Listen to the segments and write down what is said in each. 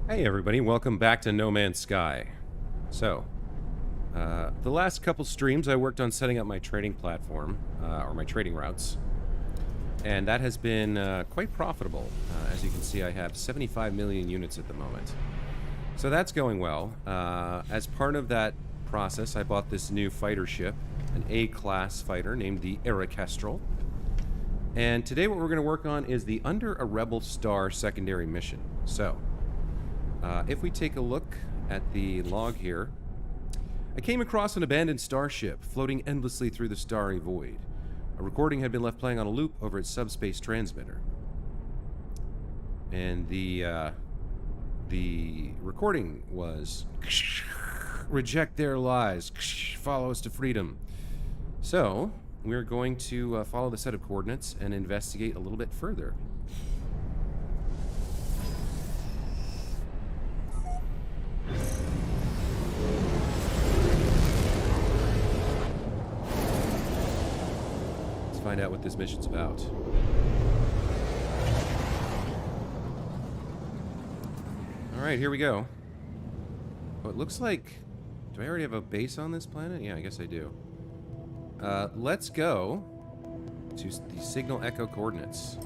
Hey everybody, welcome back to No Man's Sky. So, the last couple streams I worked on setting up my trading platform, or my trading routes, and that has been quite profitable. As you can see, I have 75 million units at the moment. So that's going well. As part of that process, I bought this new fighter ship, an A-class fighter named the Aerokestrel. And today what we're going to work on is the Under a Rebel Star secondary mission. So, if we take a look at the log here, I came across an abandoned starship floating endlessly through the starry void. A recording had been left playing on a loop over its subspace transmitter. And the recording was, "Reject their lies, follow us to freedom." So, we're going to follow the set of coordinates and investigate a little bit further. Let's find out what this mission's about. Alright, here we go. Oh, it looks like... Do I already have a base on this planet? Yeah, I guess I do. Let's go to the signal echo coordinates.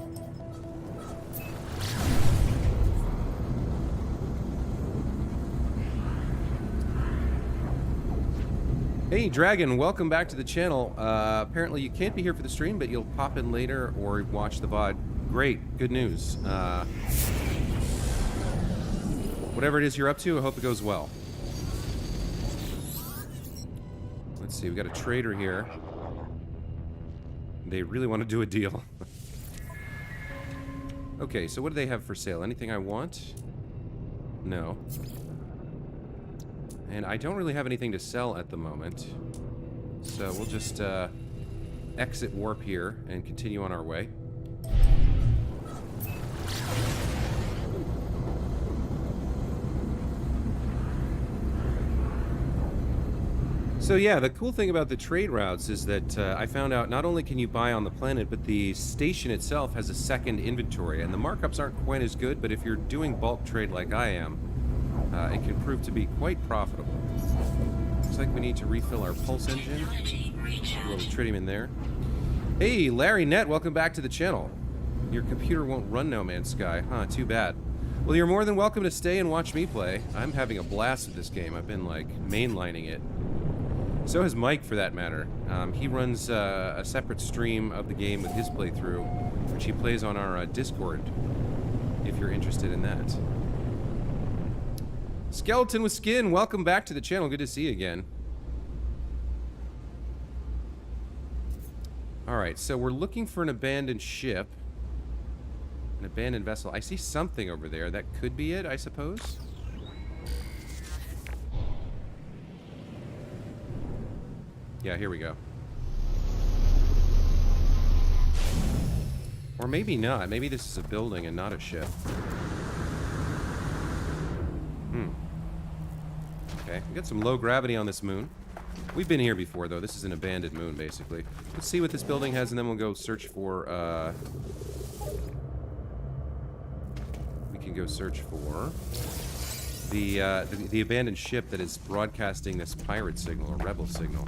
Hey Dragon, welcome back to the channel. Apparently you can't be here for the stream, but you'll pop in later or watch the VOD. Great, good news. Whatever it is you're up to, I hope it goes well. Let's see, we got a trader here. They really want to do a deal. Okay, so what do they have for sale? Anything I want? No. And I don't really have anything to sell at the moment. So we'll just exit warp here and continue on our way. So yeah, the cool thing about the trade routes is that I found out not only can you buy on the planet, but the station itself has a second inventory, and the markups aren't quite as good, but if you're doing bulk trade like I am, it can prove to be quite profitable. Looks like we need to refill our pulse engine. A little tritium in there. Hey, Larry Net, welcome back to the channel. Your computer won't run No Man's Sky. Huh, too bad. Well, you're more than welcome to stay and watch me play. I'm having a blast with this game. I've been, like, mainlining it. So has Mike, for that matter. He runs a separate stream of the game with his playthrough, which he plays on our Discord, if you're interested in that. Skeleton with Skin, welcome back to the channel. Good to see you again. Alright, so we're looking for an abandoned ship. An abandoned vessel. I see something over there. That could be it, I suppose. Yeah, here we go. Or maybe not. Maybe this is a building and not a ship. Okay, we got some low gravity on this moon. We've been here before, though. This is an abandoned moon, basically. Let's see what this building has, and then we'll go search for, we can go search for the abandoned ship that is broadcasting this pirate signal, or rebel signal.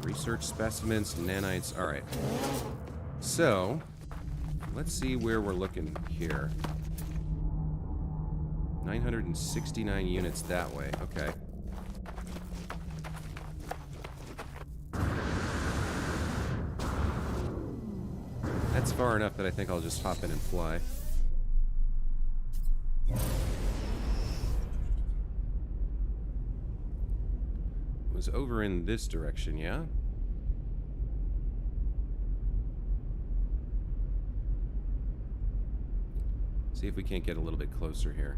Research specimens, nanites. Alright. So, let's see where we're looking here. 969 units that way. Okay. That's far enough that I think I'll just hop in and fly. It was over in this direction, yeah? See if we can't get a little bit closer here.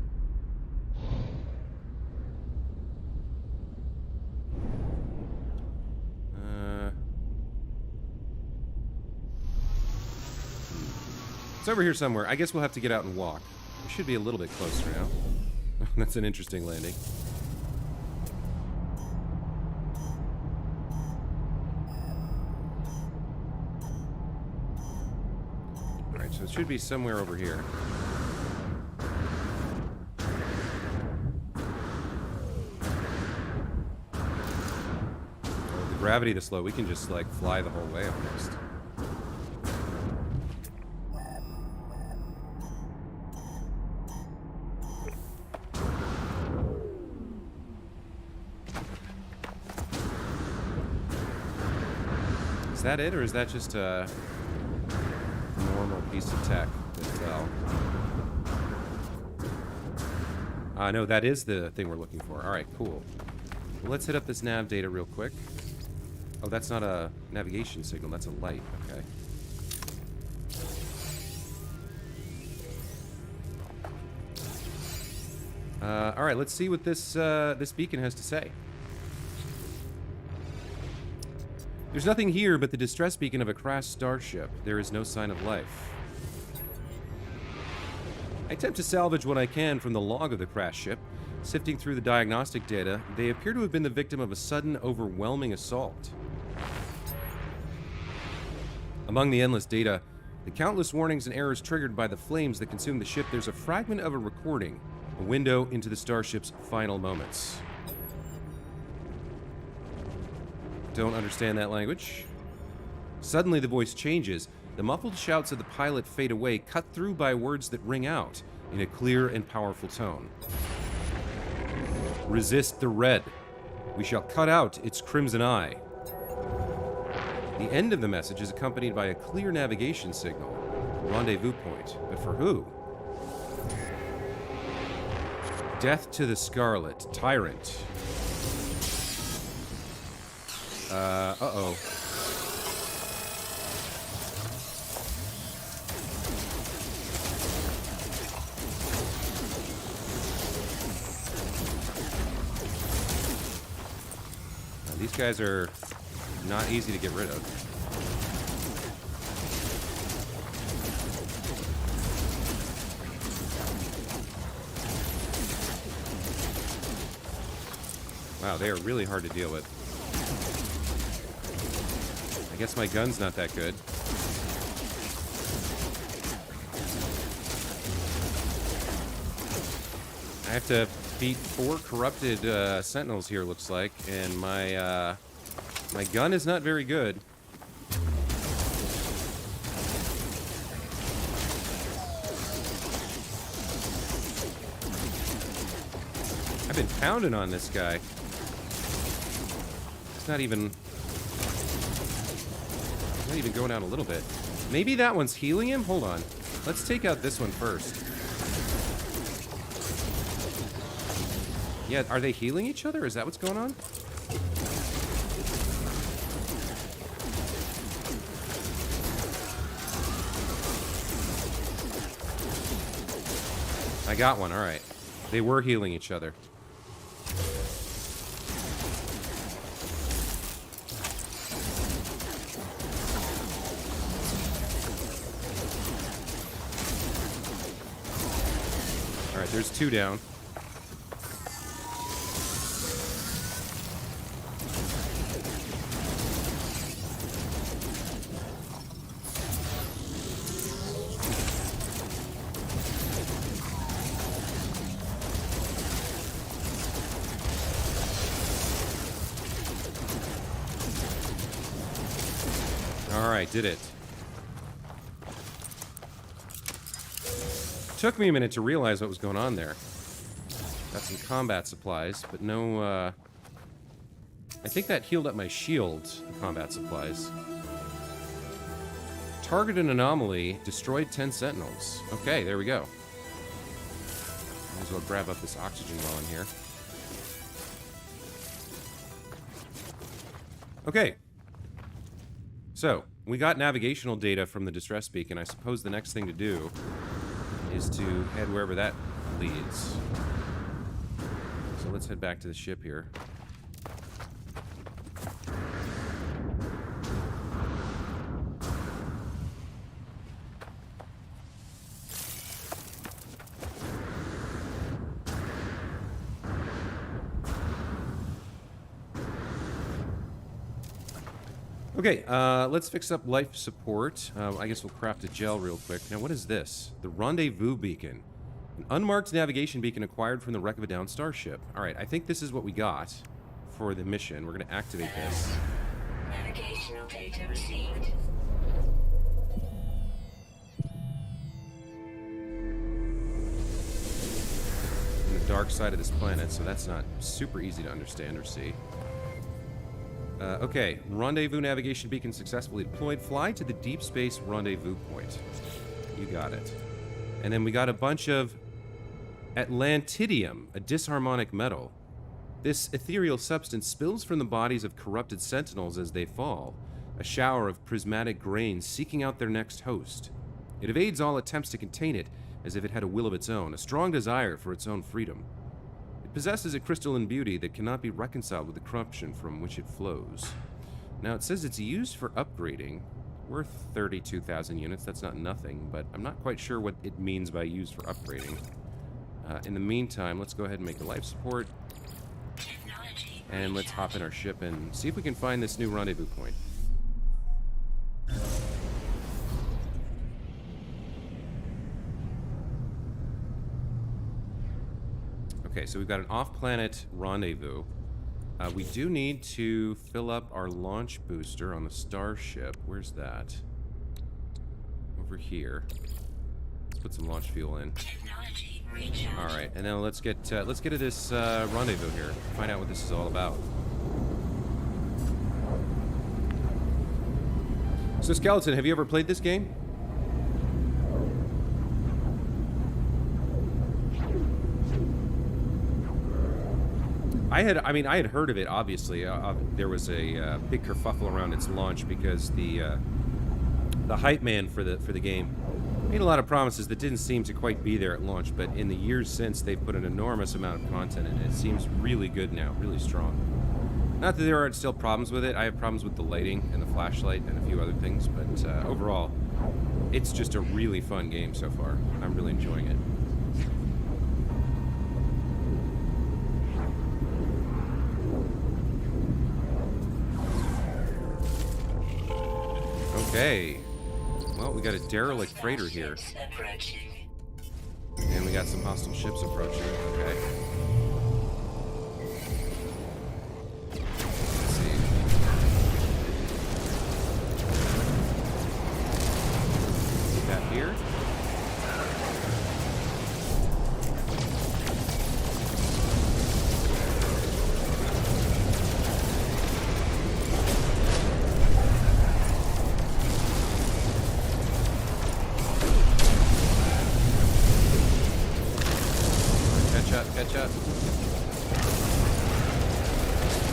It's over here somewhere. I guess we'll have to get out and walk. We should be a little bit closer now. That's an interesting landing. Alright, so it should be somewhere over here. With the gravity this low, we can just, like, fly the whole way almost. Is that it, or is that just a normal piece of tech? No, that is the thing we're looking for. Alright, cool. Well, let's hit up this nav data real quick. Oh, that's not a navigation signal, that's a light. Okay. Alright, let's see what this beacon has to say. There's nothing here but the distress beacon of a crashed starship. There is no sign of life. I attempt to salvage what I can from the log of the crashed ship. Sifting through the diagnostic data, they appear to have been the victim of a sudden, overwhelming assault. Among the endless data, the countless warnings and errors triggered by the flames that consumed the ship, there's a fragment of a recording, a window into the starship's final moments. Don't understand that language. Suddenly the voice changes. The muffled shouts of the pilot fade away, cut through by words that ring out in a clear and powerful tone. Resist the red. We shall cut out its crimson eye. The end of the message is accompanied by a clear navigation signal. Rendezvous point. But for who? Death to the Scarlet. Tyrant. Uh-oh. These guys are not easy to get rid of. Wow, they are really hard to deal with. I guess my gun's not that good. I have to beat 4 corrupted sentinels here, looks like, and my gun is not very good. I've been pounding on this guy. It's not even going down a little bit. Maybe that one's healing him? Hold on. Let's take out this one first. Yeah, are they healing each other? Is that what's going on? I got one, alright. They were healing each other. Alright, there's 2 down. Alright, did it. Took me a minute to realize what was going on there. Got some combat supplies, but no, I think that healed up my shield, the combat supplies. Targeted anomaly, destroyed 10 sentinels. Okay, there we go. Might as well grab up this oxygen while I'm here. Okay. So, we got navigational data from the distress beacon. I suppose the next thing to do is to head wherever that leads. So let's head back to the ship here. Okay, let's fix up life support. I guess we'll craft a gel real quick. Now, what is this? The Rendezvous Beacon. An unmarked navigation beacon acquired from the wreck of a downed starship. Alright, I think this is what we got for the mission. We're going to activate this. Navigational data received. On the dark side of this planet, so that's not super easy to understand or see. Okay, rendezvous navigation beacon successfully deployed. Fly to the deep space rendezvous point. You got it. And then we got a bunch of Atlantidium, a disharmonic metal. This ethereal substance spills from the bodies of corrupted sentinels as they fall, a shower of prismatic grains seeking out their next host. It evades all attempts to contain it, as if it had a will of its own, a strong desire for its own freedom. It possesses a crystalline beauty that cannot be reconciled with the corruption from which it flows. Now, it says it's used for upgrading, worth 32,000 units. That's not nothing, but I'm not quite sure what it means by used for upgrading. In the meantime, let's go ahead and make a life support. And let's hop in our ship and see if we can find this new rendezvous point. Okay, so we've got an off-planet rendezvous. We do need to fill up our launch booster on the starship. Where's that? Over here. Let's put some launch fuel in. All right, and then let's get to this rendezvous here. Find out what this is all about. So, Skeleton, have you ever played this game? I had heard of it. Obviously, there was a big kerfuffle around its launch because the hype man for the game made a lot of promises that didn't seem to quite be there at launch. But in the years since, they've put an enormous amount of content in it. It seems really good now, really strong. Not that there aren't still problems with it. I have problems with the lighting and the flashlight and a few other things, but overall, it's just a really fun game so far. I'm really enjoying it. Okay. Well, we got a derelict freighter here. And we got some hostile ships approaching. Okay. Let's see. Get that here. Catch up.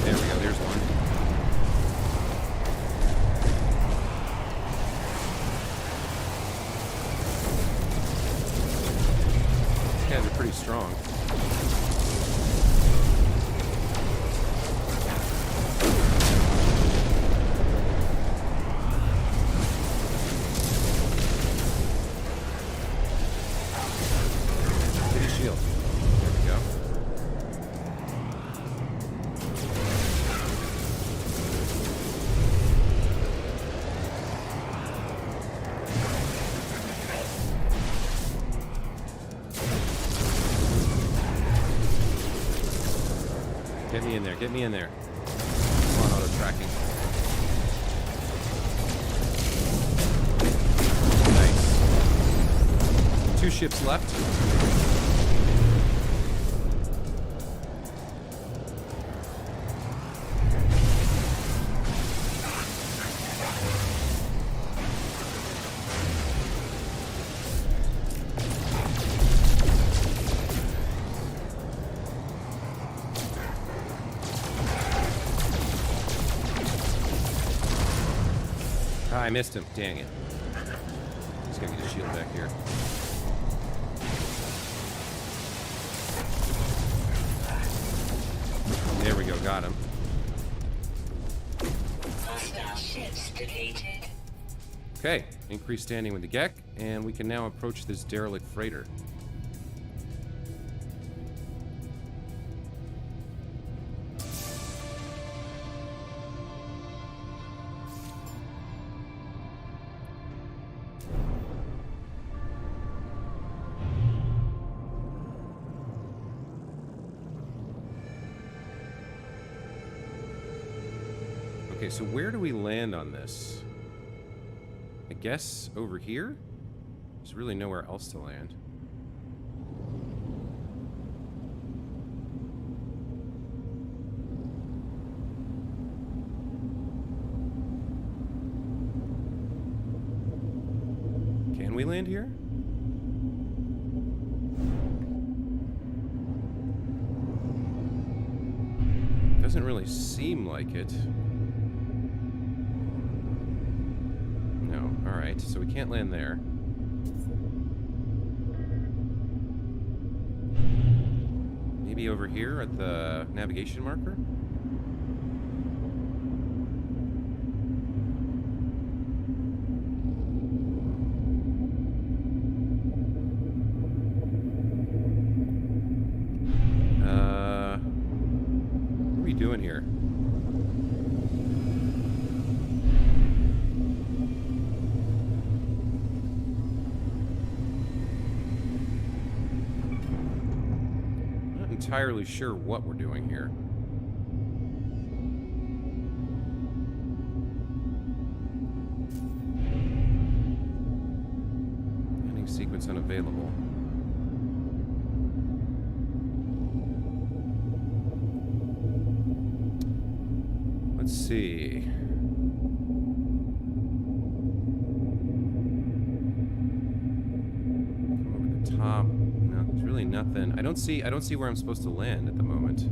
There we go, there's one. Yeah, they're pretty strong. Hit his shield. Get me in there, get me in there. Come on, auto tracking. Nice. 2 ships left. I missed him. Dang it. Just gonna get his shield back here. There we go. Got him. Okay. Increased standing with the Gek, and we can now approach this derelict freighter. Okay, so where do we land on this? I guess over here? There's really nowhere else to land. Can we land here? Doesn't really seem like it. No, alright, so we can't land there. Maybe over here at the navigation marker? What are we doing here? Entirely sure what we're doing here. Ending sequence unavailable. Let's see. Come over the top. No, there's really nothing. I don't see where I'm supposed to land at the moment.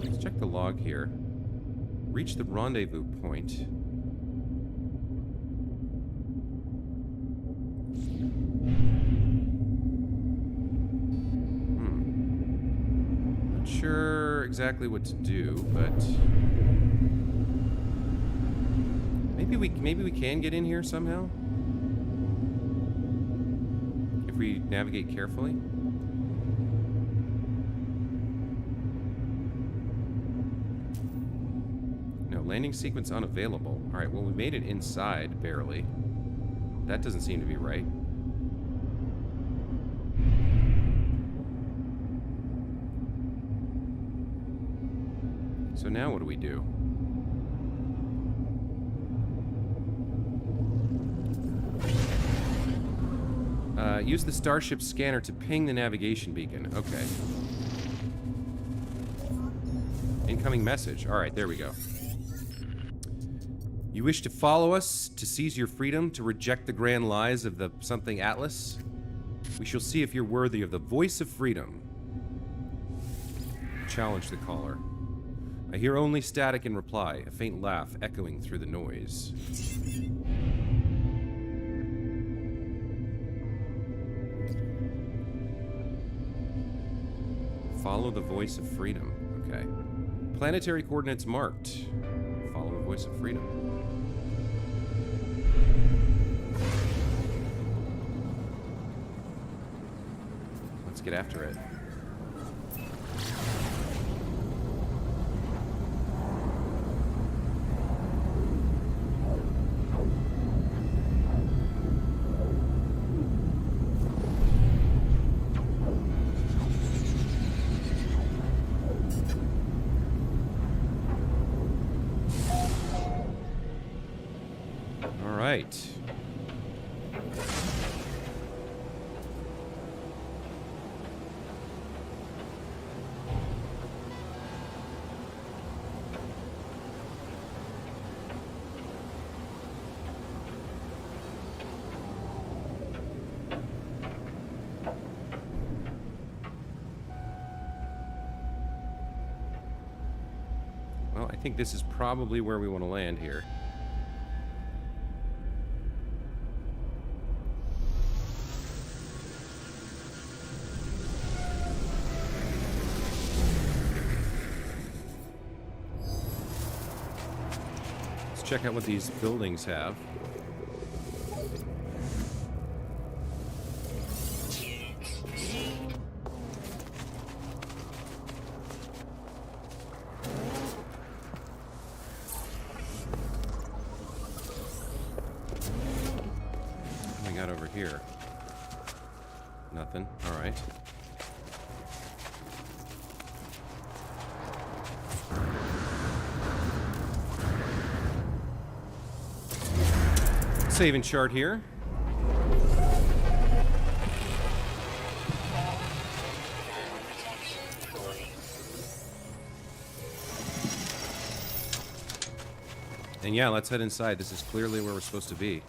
Let's check the log here. Reach the rendezvous point. Not sure exactly what to do, but maybe we can get in here somehow. If we navigate carefully. No, landing sequence unavailable. Alright, well, we made it inside, barely. That doesn't seem to be right. So now what do we do? Use the Starship scanner to ping the navigation beacon. Okay. Incoming message. Alright, there we go. You wish to follow us, to seize your freedom, to reject the grand lies of the something Atlas? We shall see if you're worthy of the voice of freedom. Challenge the caller. I hear only static in reply, a faint laugh echoing through the noise. Follow the voice of freedom. Okay. Planetary coordinates marked. Follow the voice of freedom. Let's get after it. Right. Well, I think this is probably where we want to land here. Check out what these buildings have. What do we got over here? Nothing. All right. Save and chart here. And yeah, let's head inside. This is clearly where we're supposed to be.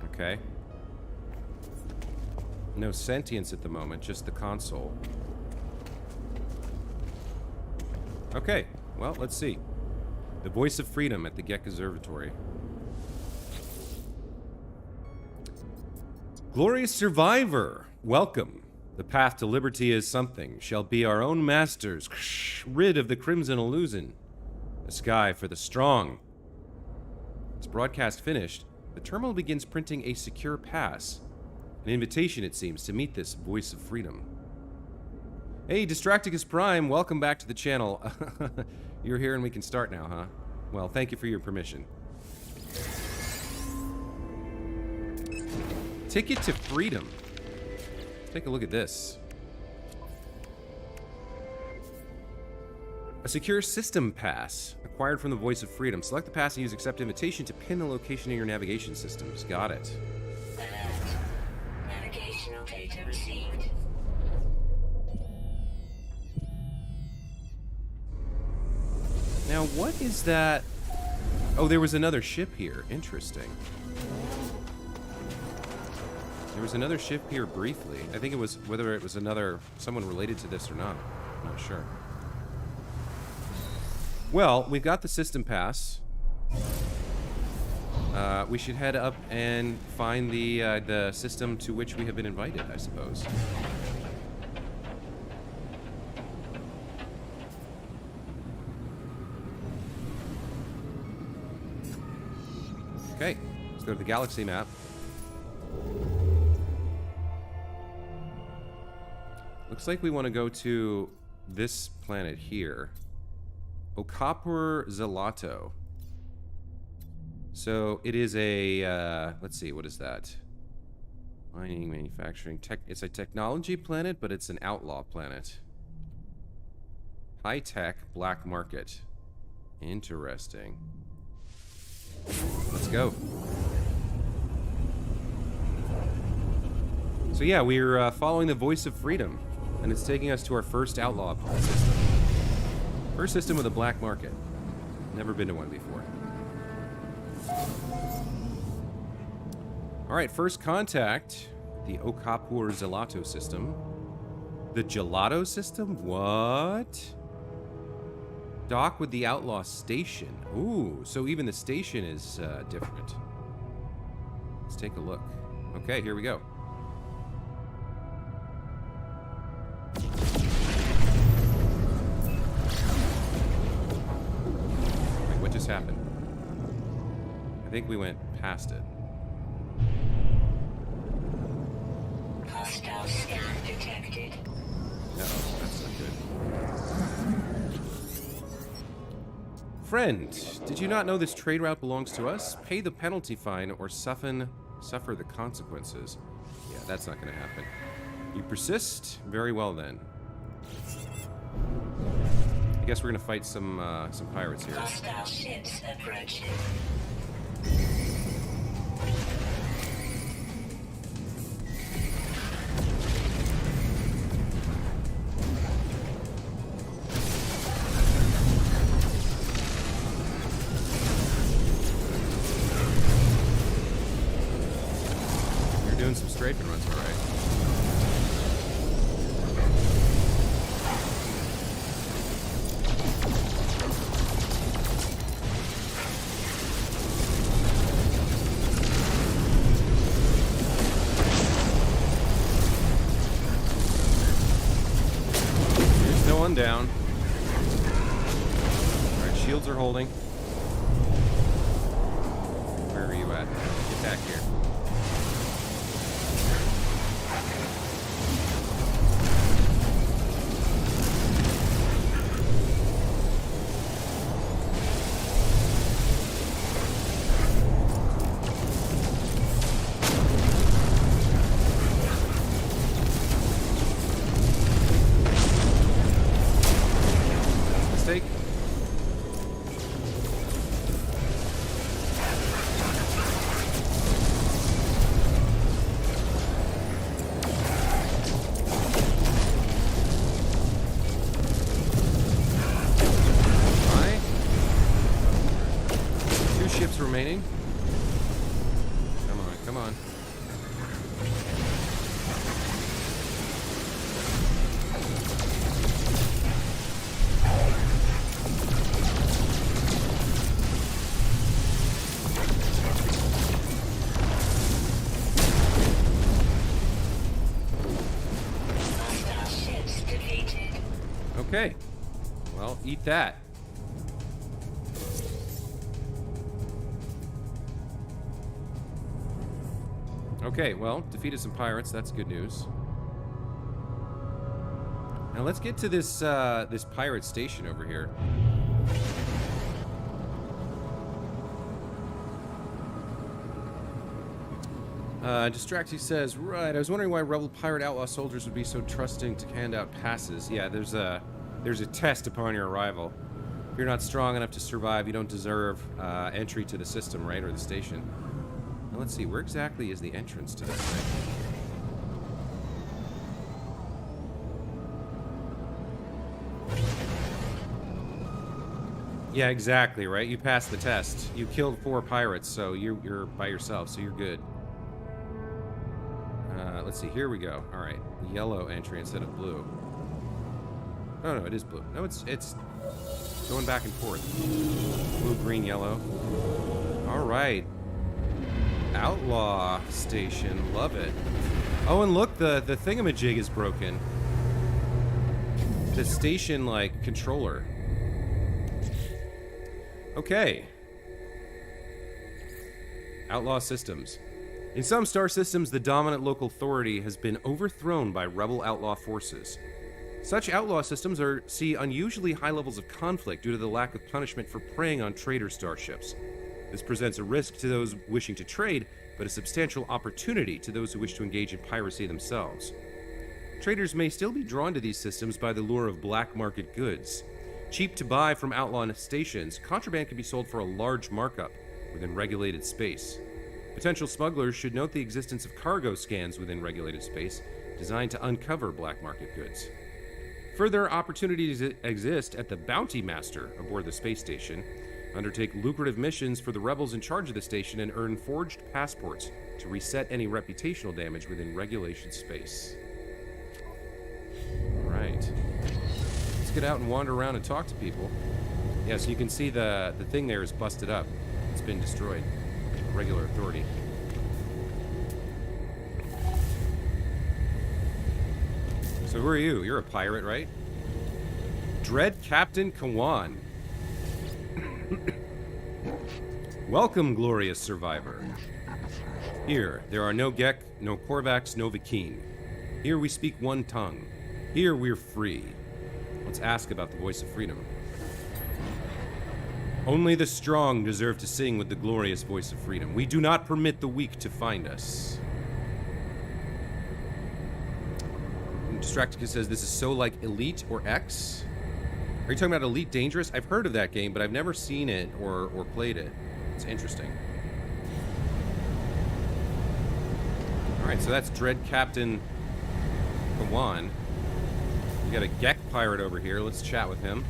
Okay. No sentience at the moment, just the console. Okay, well, let's see. The voice of freedom at the Gek Observatory. Glorious survivor, welcome. The path to liberty is something. Shall be our own masters, rid of the crimson illusion. A sky for the strong. As broadcast finished, the terminal begins printing a secure pass. An invitation, it seems, to meet this voice of freedom. Hey, Distracticus Prime, welcome back to the channel. You're here and we can start now, huh? Well, thank you for your permission. Ticket to freedom. Take a look at this. A secure system pass acquired from the Voice of Freedom. Select the pass and use accept invitation to pin the location in your navigation systems. Got it. Alert. Navigational data received. Now, what is that? Oh, there was another ship here. Interesting. There was another ship here briefly. I think it was, whether it was someone related to this or not. I'm not sure. Well, we've got the system pass. We should head up and find the system to which we have been invited, I suppose. Okay, let's go to the galaxy map. Looks like we want to go to this planet here. Okapur Zelato. So it is a, let's see, what is that? Mining, manufacturing, it's a technology planet, but it's an outlaw planet. High-tech black market. Interesting. Let's go. So yeah, we're following the Voice of Freedom, and it's taking us to our first outlaw system. First system with a black market. Never been to one before. Alright, first contact. The Okapur Zelato system. The Gelato system? What? Dock with the outlaw station. Ooh, so even the station is different. Let's take a look. Okay, here we go. Wait, what just happened? I think we went past it. Hostile scan detected. No, that's not good. Friend, did you not know this trade route belongs to us? Pay the penalty fine or suffer the consequences. Yeah, that's not going to happen. You persist? Very well then. I guess we're going to fight some pirates here. Hostile ships approaching. Doing some strafing runs, all right. There's no one down. All right, shields are holding. Where are you at? Get back here. remaining. Come on, come on. Hostile ships defeated. Okay. Well, eat that. Okay, well, defeated some pirates. That's good news. Now let's get to this this pirate station over here. Distracty says, right, I was wondering why rebel pirate outlaw soldiers would be so trusting to hand out passes. Yeah, there's a test upon your arrival. If you're not strong enough to survive, you don't deserve entry to the system, right, or the station. Now let's see, where exactly is the entrance to this thing? Yeah, exactly, right? You passed the test. You killed 4 pirates, so you're by yourself, so you're good. Let's see, here we go. Alright, yellow entry instead of blue. Oh, no, it is blue. No, it's going back and forth. Blue, green, yellow. Alright. Outlaw station, love it. Oh, and look, the thingamajig is broken. The station, like, controller. Okay. Outlaw systems. In some star systems, the dominant local authority has been overthrown by rebel outlaw forces. Such outlaw systems see unusually high levels of conflict due to the lack of punishment for preying on trader starships. This presents a risk to those wishing to trade, but a substantial opportunity to those who wish to engage in piracy themselves. Traders may still be drawn to these systems by the lure of black market goods. Cheap to buy from outlaw stations, contraband can be sold for a large markup within regulated space. Potential smugglers should note the existence of cargo scans within regulated space designed to uncover black market goods. Further opportunities exist at the Bounty Master aboard the space station. Undertake lucrative missions for the rebels in charge of the station and earn forged passports to reset any reputational damage within regulation space. Alright. Let's get out and wander around and talk to people. Yeah, so you can see the thing there is busted up. It's been destroyed. Regular authority. So who are you? You're a pirate, right? Dread Captain Kawan. Welcome, glorious survivor. Here, there are no Gek, no Korvax, no Viking. Here we speak one tongue. Here we're free. Let's ask about the voice of freedom. Only the strong deserve to sing with the glorious voice of freedom. We do not permit the weak to find us. Distractica says this is so like Elite or X. Are you talking about Elite Dangerous? I've heard of that game, but I've never seen it or played it. It's interesting. Alright, so that's Dread Captain Kawan. We got a Gek pirate over here. Let's chat with him.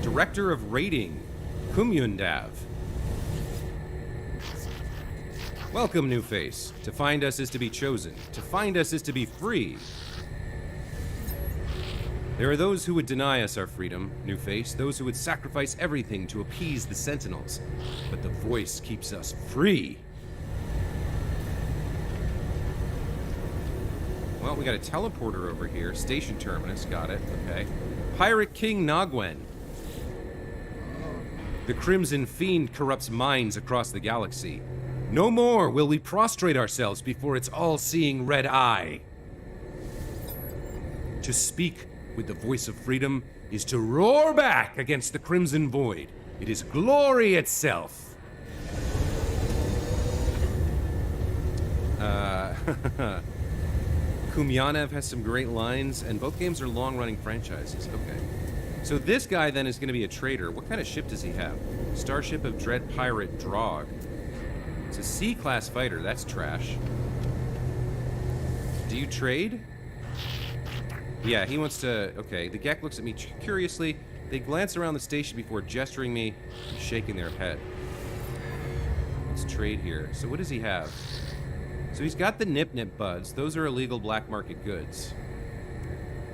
Director of Raiding, Kumyundav. Welcome, new face. To find us is to be chosen. To find us is to be free. There are those who would deny us our freedom, new face, those who would sacrifice everything to appease the sentinels. But the voice keeps us free. Well, we got a teleporter over here. Station terminus, got it, okay. Pirate King Nagwen. The Crimson Fiend corrupts minds across the galaxy. No more will we prostrate ourselves before its all-seeing red eye. To speak with the voice of freedom is to roar back against the Crimson Void. It is glory itself. Kumyanev has some great lines, and both games are long-running franchises. Okay. So this guy then is going to be a trader. What kind of ship does he have? Starship of Dread Pirate Drog. It's a C-class fighter. That's trash. Do you trade? Yeah, he wants to... Okay, the Gek looks at me curiously. They glance around the station before gesturing me and shaking their head. Let's trade here. So what does he have? So he's got the Nip Nip buds. Those are illegal black market goods.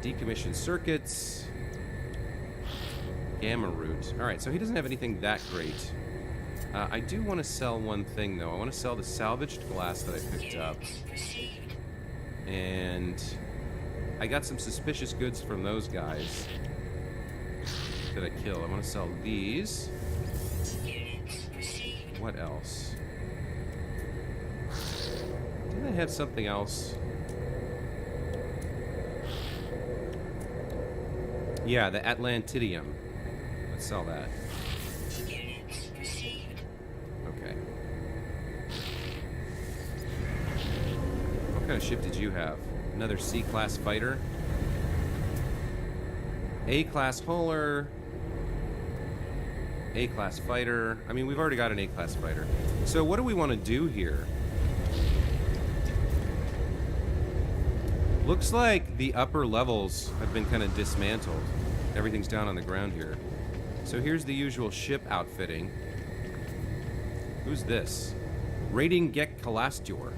Decommissioned circuits. Gamma root. Alright, so he doesn't have anything that great. I do want to sell one thing, though. I want to sell the salvaged glass that I picked up. And I got some suspicious goods from those guys that I killed. I want to sell these. What else? Didn't I have something else? Yeah, the Atlantidium. Let's sell that. Okay. What kind of ship did you have? Another C-class fighter? A-class hauler. A-class fighter. I mean, we've already got an A-class fighter. So what do we want to do here? Looks like the upper levels have been kind of dismantled. Everything's down on the ground here. So here's the usual ship outfitting. Who's this? Raiding Gek Calastor.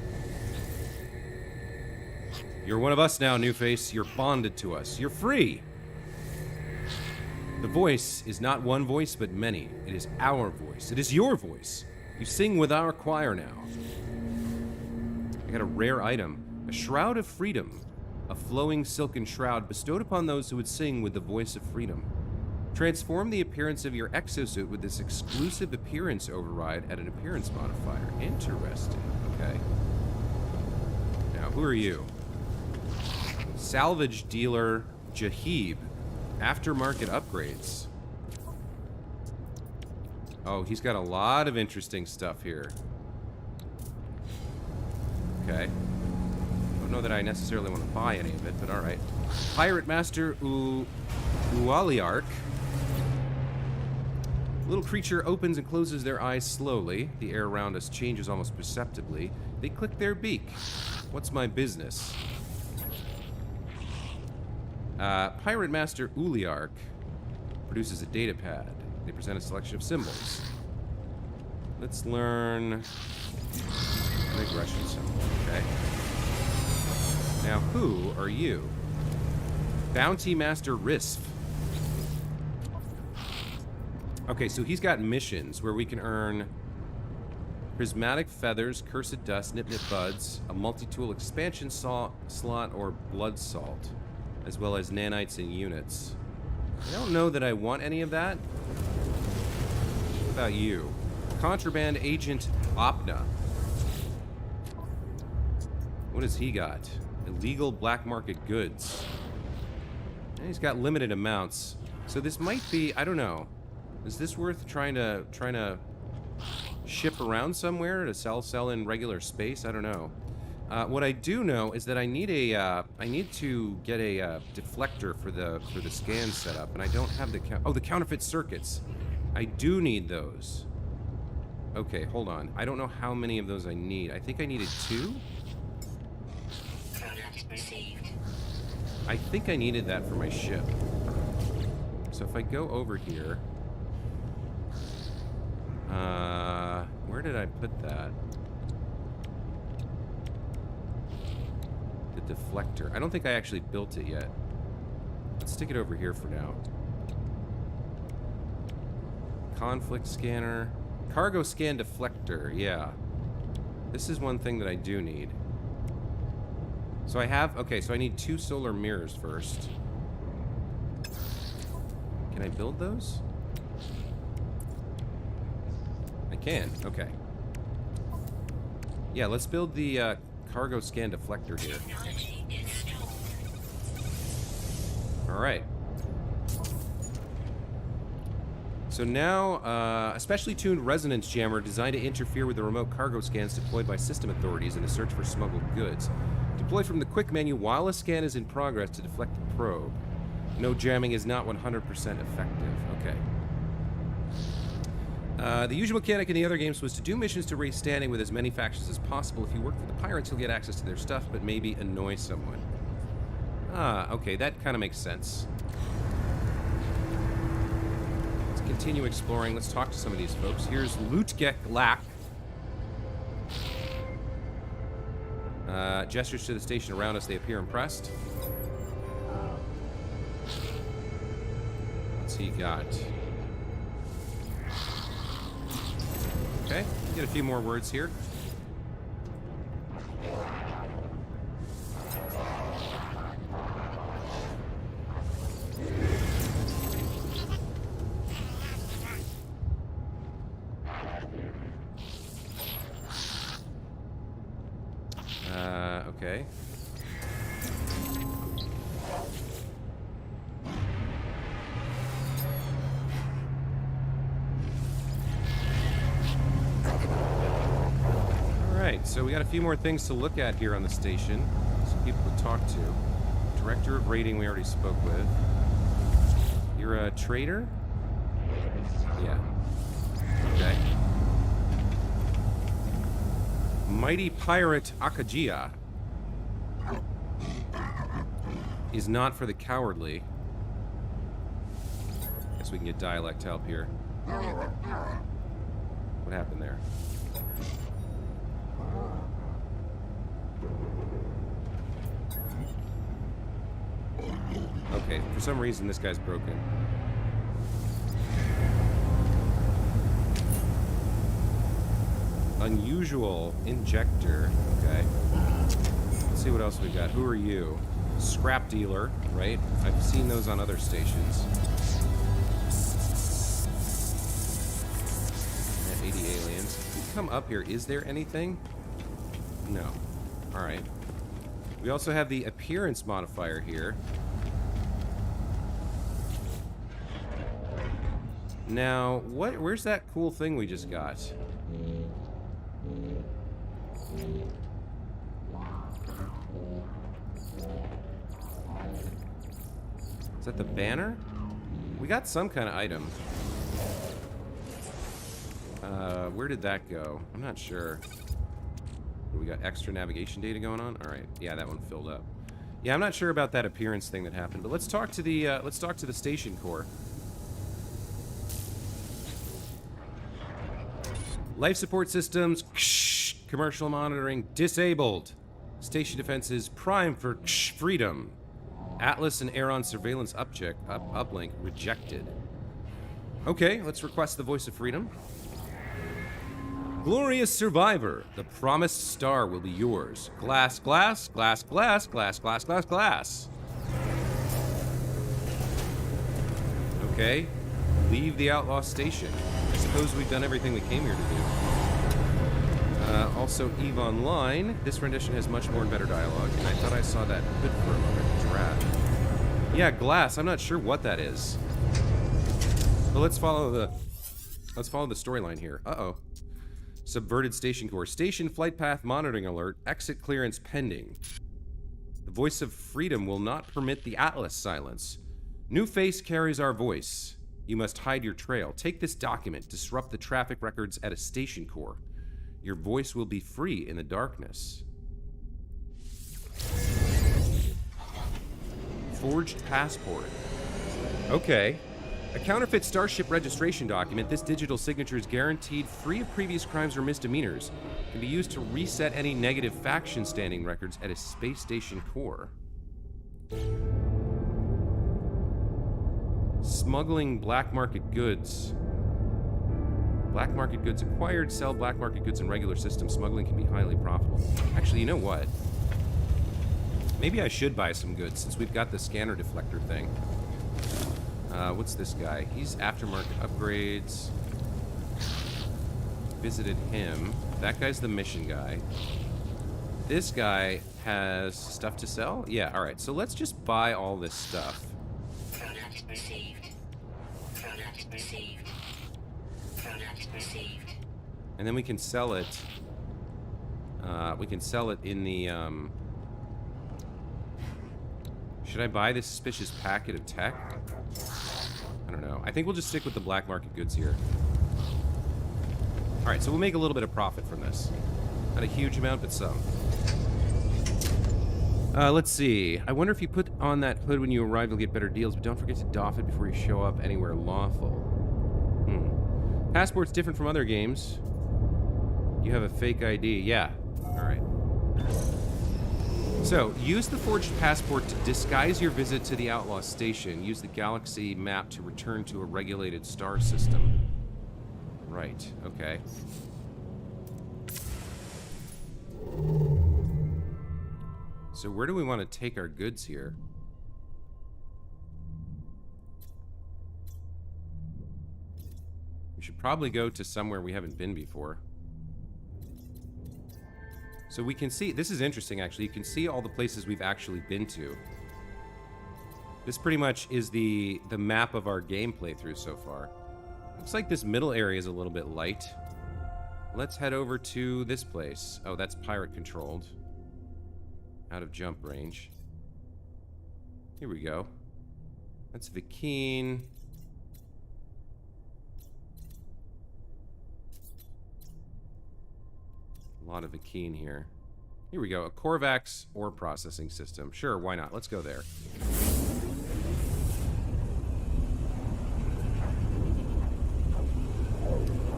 You're one of us now, New Face. You're bonded to us. You're free. The voice is not one voice, but many. It is our voice. It is your voice. You sing with our choir now. I got a rare item. A shroud of freedom. A flowing silken shroud bestowed upon those who would sing with the voice of freedom. Transform the appearance of your exosuit with this exclusive appearance override at an appearance modifier. Interesting. Okay. Now, who are you? Salvage dealer Jahib. Aftermarket upgrades. Oh, he's got a lot of interesting stuff here. Okay. Don't know that I necessarily want to buy any of it, but alright. Pirate Master Ualiark. Little creature opens and closes their eyes slowly. The air around us changes almost perceptibly. They click their beak. What's my business? Pirate Master Uliark produces a data pad. They present a selection of symbols. Let's learn an aggression symbol, okay? Now, who are you? Bounty Master Risf. Okay, so he's got missions where we can earn prismatic feathers, cursed dust, nip nip buds, a multi-tool expansion slot, or blood salt, as well as nanites and units. I don't know that I want any of that. What about you? Contraband Agent Opna. What has he got? Illegal black market goods. And he's got limited amounts. So this might be, I don't know. Is this worth trying to ship around somewhere to sell in regular space? I don't know. What I do know is that I need to get a deflector for the scan setup, and I don't have the counterfeit circuits. I do need those. Okay, hold on. I don't know how many of those I need. I think I needed 2. I think I needed that for my ship. So if I go over here, where did I put that? The deflector. I don't think I actually built it yet. Let's stick it over here for now. Conflict scanner. Cargo scan deflector. Yeah. This is one thing that I do need. So I have... Okay, so I need 2 solar mirrors first. Can I build those? I can. Okay. Yeah, let's build the cargo scan deflector here. Alright. So now, a specially tuned resonance jammer designed to interfere with the remote cargo scans deployed by system authorities in a search for smuggled goods. Deploy from the quick menu while a scan is in progress to deflect the probe. No jamming is not 100% effective. Okay. The usual mechanic in the other games was to do missions to raise standing with as many factions as possible. If you work for the pirates, you'll get access to their stuff, but maybe annoy someone. Ah, okay, that kind of makes sense. Let's continue exploring. Let's talk to some of these folks. Here's Lutgek Lak. Gestures to the station around us, they appear impressed. What's he got? Okay, get a few more words here. Okay. Alright, so we got a few more things to look at here on the station. Some people to talk to. Director of rating we already spoke with. You're a trader? Yeah. Okay. Mighty Pirate Akajia is not for the cowardly. Guess we can get dialect help here. What happened there? Okay, for some reason this guy's broken. Unusual injector. Okay. Let's see what else we got. Who are you? Scrap dealer, right? I've seen those on other stations. Yeah, 80 aliens. If we come up here, is there anything? No. Alright. We also have the appearance modifier here. Now, where's that cool thing we just got? Is that the banner? We got some kind of item. Where did that go? I'm not sure. We got extra navigation data going on? Alright, yeah, that one filled up. Yeah, I'm not sure about that appearance thing that happened, but let's talk to the station core. Life support systems, commercial monitoring disabled. Station defenses primed for freedom. Atlas and Aeron surveillance uplink rejected. Okay, let's request the voice of freedom. Glorious survivor, the promised star will be yours. Glass, glass, glass, glass, glass, glass, glass, glass. Okay, leave the outlaw station. I suppose we've done everything we came here to do. Also, EVE Online. This rendition has much more and better dialogue, and I thought I saw that hood for a moment. Draft. Yeah, glass. I'm not sure what that is. But let's follow the storyline here. Uh-oh. Subverted station core. Station flight path monitoring alert. Exit clearance pending. The voice of freedom will not permit the Atlas silence. New face carries our voice. You must hide your trail. Take this document. Disrupt the traffic records at a station core. Your voice will be free in the darkness. Forged passport. Okay. A counterfeit Starship registration document. This digital signature is guaranteed free of previous crimes or misdemeanors. Can be used to reset any negative faction standing records at a space station core. Smuggling black market goods. Black market goods acquired, sell black market goods in regular systems. Smuggling can be highly profitable. Actually, you know what? Maybe I should buy some goods since we've got the scanner deflector thing. What's this guy? He's aftermarket upgrades. Visited him. That guy's the mission guy. This guy has stuff to sell? Yeah, alright. So let's just buy all this stuff. Product received. Product received. Product received. And then we can sell it. We can sell it in the, Should I buy this suspicious packet of tech? I don't know. I think we'll just stick with the black market goods here. Alright, so we'll make a little bit of profit from this. Not a huge amount, but some. Let's see. I wonder if you put on that hood when you arrive, you'll get better deals, but don't forget to doff it before you show up anywhere lawful. Passport's different from other games. You have a fake ID. Yeah. Alright. So, use the forged passport to disguise your visit to the outlaw station. Use the galaxy map to return to a regulated star system. Right, okay. So where do we want to take our goods here? We should probably go to somewhere we haven't been before. So we can see, this is interesting actually, you can see all the places we've actually been to. This pretty much is the map of our game playthrough so far. Looks like this middle area is a little bit light. Let's head over to this place. Oh, that's pirate controlled. Out of jump range. Here we go. That's Vikine. A lot of Vikine here. Here we go. A Korvax ore processing system. Sure, why not? Let's go there.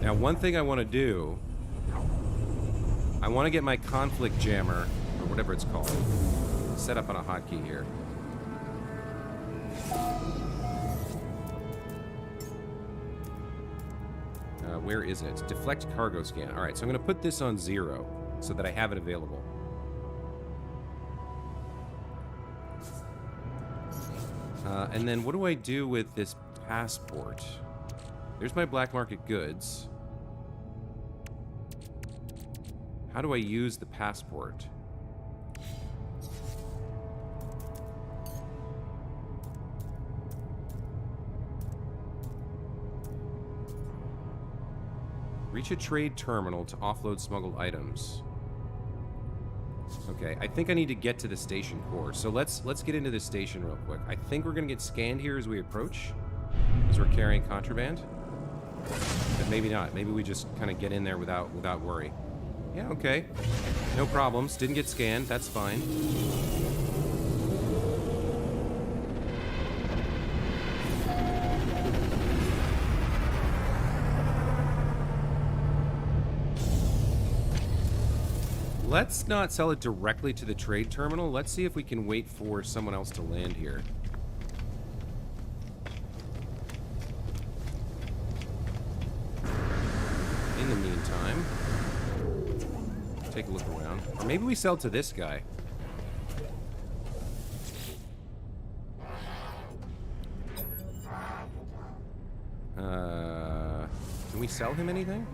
Now, one thing I want to do, I want to get my conflict jammer, or whatever it's called, set up on a hotkey here. Where is it? Deflect cargo scan. All right, so I'm going to put this on 0 so that I have it available. And then what do I do with this passport? There's my black market goods. How do I use the passport? Reach a trade terminal to offload smuggled items. Okay, I think I need to get to the station core. So let's get into the station real quick. I think we're gonna get scanned here as we approach, as we're carrying contraband. But maybe not. Maybe we just kind of get in there without worry. Yeah, okay. No problems. Didn't get scanned. That's fine. Let's not sell it directly to the trade terminal. Let's see if we can wait for someone else to land here. In the meantime, take a look around. Or maybe we sell to this guy. Can we sell him anything?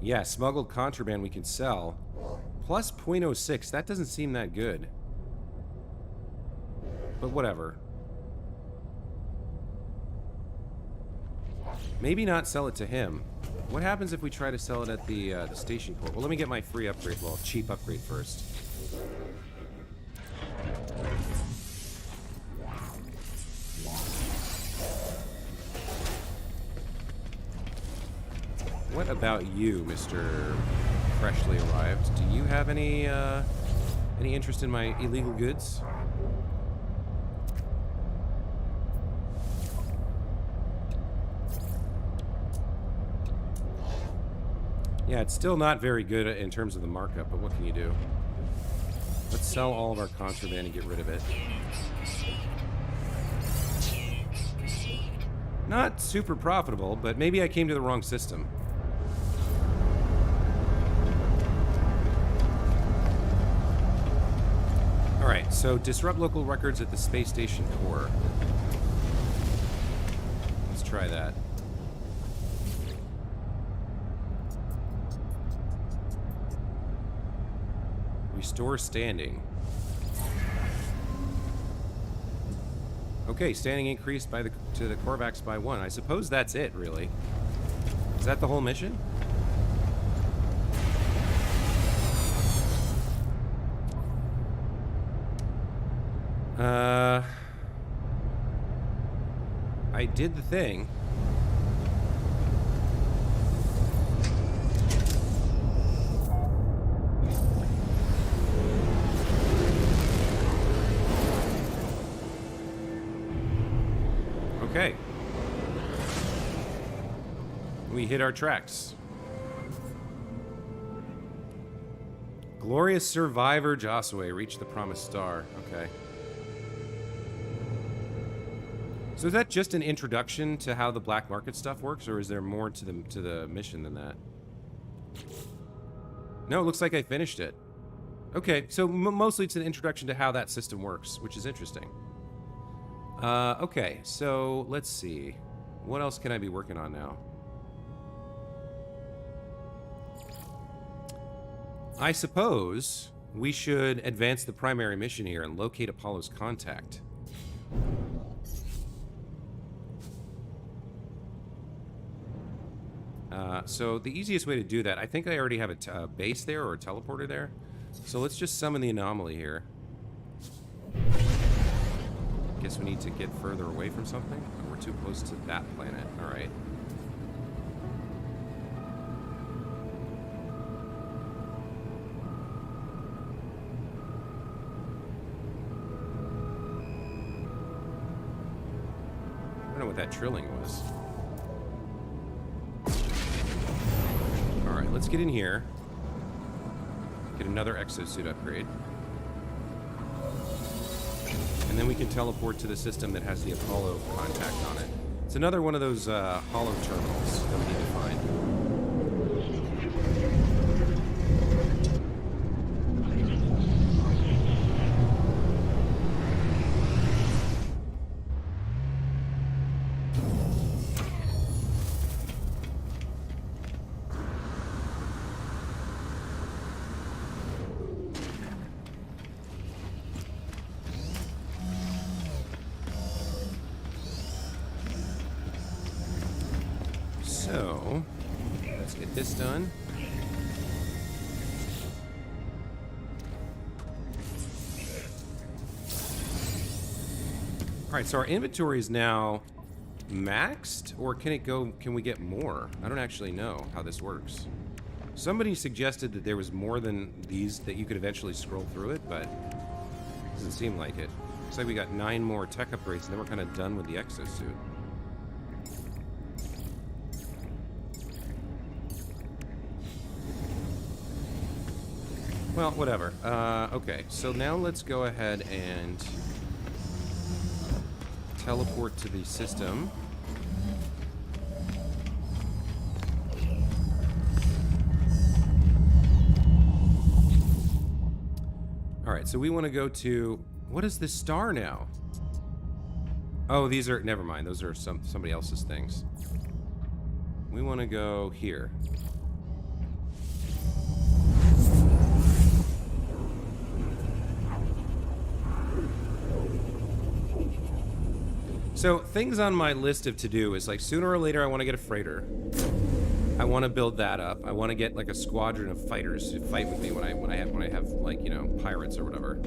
Yeah, smuggled contraband we can sell. Plus 0.06, that doesn't seem that good. But whatever. Maybe not sell it to him. What happens if we try to sell it at the station port? Well, let me get my free upgrade, well, cheap upgrade first. What about you, Mr. Freshly Arrived? Do you have any interest in my illegal goods? Yeah, it's still not very good in terms of the markup, but what can you do? Let's sell all of our contraband and get rid of it. Not super profitable, but maybe I came to the wrong system. Alright, so disrupt local records at the space station core. Let's try that. Restore standing. Okay, standing increased by to the Korvax by 1. I suppose that's it, really. Is that the whole mission? I did the thing. Okay. We hit our tracks. Glorious survivor Josue reached the promised star. Okay. So is that just an introduction to how the black market stuff works, or is there more to the mission than that? No, it looks like I finished it. Okay, so mostly it's an introduction to how that system works, which is interesting. Okay, so let's see. What else can I be working on now? I suppose we should advance the primary mission here and locate Apollo's contact. So the easiest way to do that, I think I already have a base there or a teleporter there. So let's just summon the anomaly here. Guess we need to get further away from something. Oh, we're too close to that planet. All right. I don't know what that trilling was. Alright, let's get in here. Get another exosuit upgrade. And then we can teleport to the system that has the Apollo contact on it. It's another one of those hollow terminals that we need to find. So, let's get this done. Alright, so our inventory is now maxed, or can we get more? I don't actually know how this works. Somebody suggested that there was more than these, that you could eventually scroll through it, but it doesn't seem like it. Looks like we got 9 more tech upgrades, and then we're kind of done with the exosuit. Well, whatever. Okay, so now let's go ahead and teleport to the system. Alright, so we want to go to... What is this star now? Oh, these are... Never mind, those are somebody else's things. We want to go here. So, things on my list of to-do is, like, sooner or later I want to get a freighter. I want to build that up. I want to get, like, a squadron of fighters to fight with me when I have, like, you know, pirates or whatever.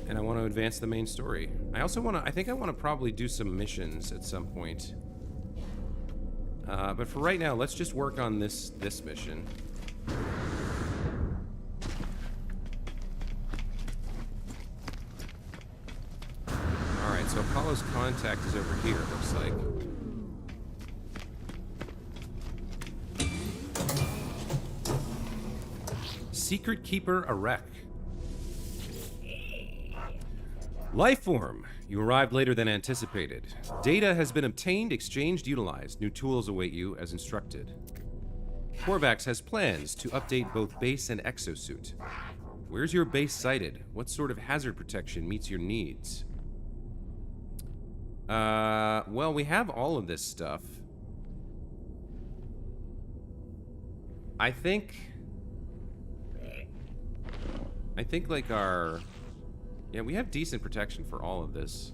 And I want to advance the main story. I also want to... I think I want to probably do some missions at some point. But for right now, let's just work on this mission. So Apollo's contact is over here, it looks like. Secret Keeper Arek. Lifeform. You arrived later than anticipated. Data has been obtained, exchanged, utilized. New tools await you as instructed. Korvax has plans to update both base and exosuit. Where's your base sited? What sort of hazard protection meets your needs? Well, we have all of this stuff. I think like our... Yeah, we have decent protection for all of this.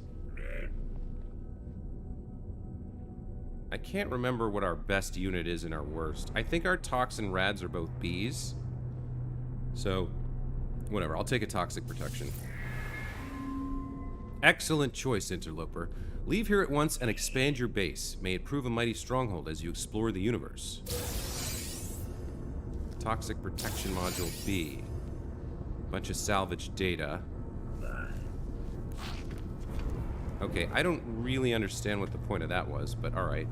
I can't remember what our best unit is and our worst. I think our toxin rads are both Bs. So, whatever, I'll take a toxic protection. Excellent choice, Interloper. Leave here at once and expand your base. May it prove a mighty stronghold as you explore the universe. Toxic Protection Module B. Bunch of salvage data. Okay, I don't really understand what the point of that was, but alright.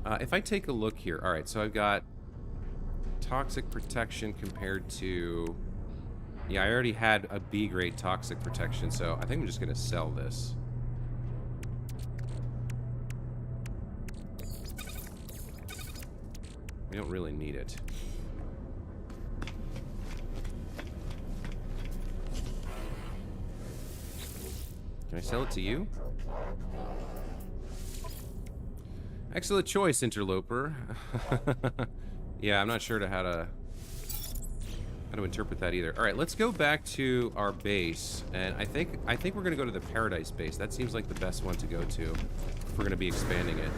If I take a look here, all right, so I've got toxic protection compared to... Yeah, I already had a B-grade toxic protection, so I think I'm just going to sell this. We don't really need it. Can I sell it to you? Excellent choice, interloper. Yeah, I'm not sure how to interpret that either. All right, let's go back to our base, and I think we're gonna go to the Paradise base. That seems like the best one to go to if we're gonna be expanding it.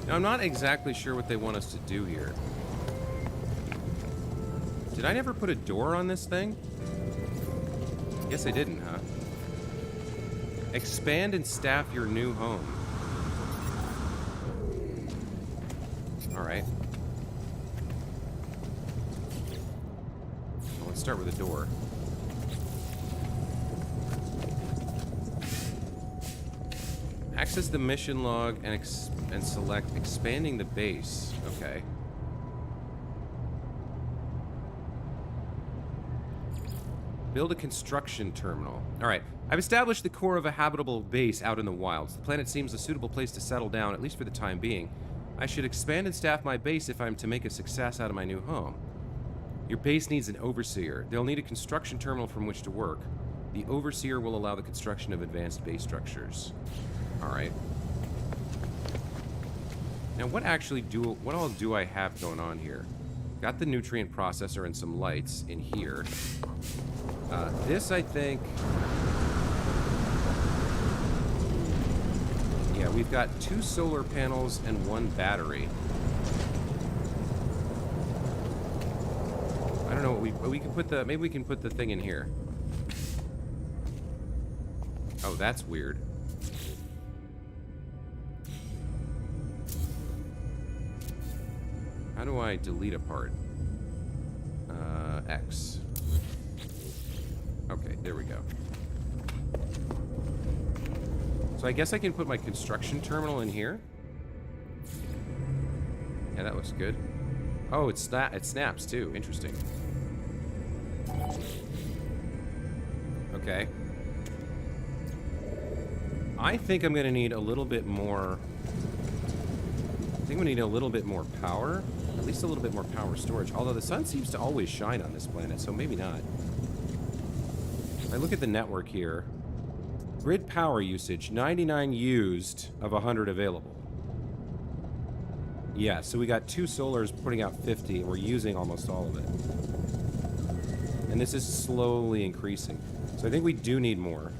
Now, I'm not exactly sure what they want us to do here. Did I never put a door on this thing? Guess I didn't, huh? Expand and staff your new home. Alright. Well, let's start with a door. Access the mission log and select expanding the base. Okay. Build a construction terminal. Alright, I've established the core of a habitable base out in the wilds. The planet seems a suitable place to settle down, at least for the time being. I should expand and staff my base if I'm to make a success out of my new home. Your base needs an overseer. They'll need a construction terminal from which to work. The overseer will allow the construction of advanced base structures. Alright. Now, what all do I have going on here? Got the nutrient processor and some lights in here. This, I think... Yeah, we've got 2 solar panels and 1 battery. I don't know what we can put the... Maybe we can put the thing in here. Oh, that's weird. How do I delete a part? X. Okay, there we go. So I guess I can put my construction terminal in here. Yeah, that looks good. Oh, it snaps too. Interesting. Okay. I think I'm gonna need a little bit more... I think we need a little bit more power. At least a little bit more power storage. Although the sun seems to always shine on this planet, so maybe not. If I look at the network here, grid power usage, 99 used of 100 available. Yeah, so we got 2 solars putting out 50, and we're using almost all of it. And this is slowly increasing. So I think we do need more.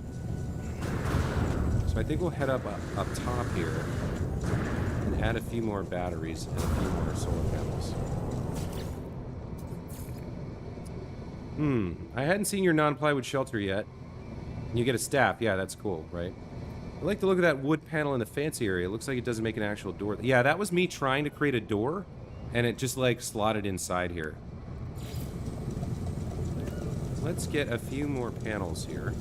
So I think we'll head up top here and add a few more batteries and a few more solar panels. I hadn't seen your non-plywood shelter yet. You get a staff. Yeah, that's cool, right? I like the look of that wood panel in the fancy area. It looks like it doesn't make an actual door. Yeah, that was me trying to create a door, and it just, like, slotted inside here. Let's get a few more panels here.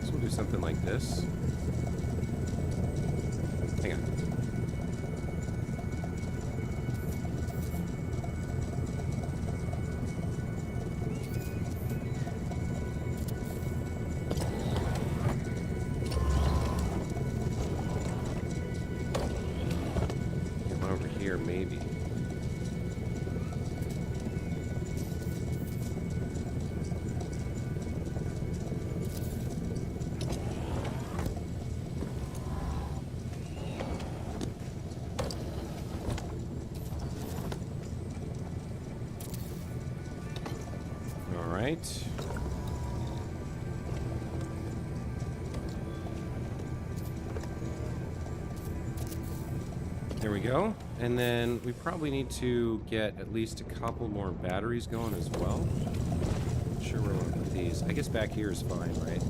So we'll do something like this. Hang on. Maybe. right. There we go. And then we probably need to get at least a couple more batteries going as well. Not sure where we'll put these. I guess back here is fine, right?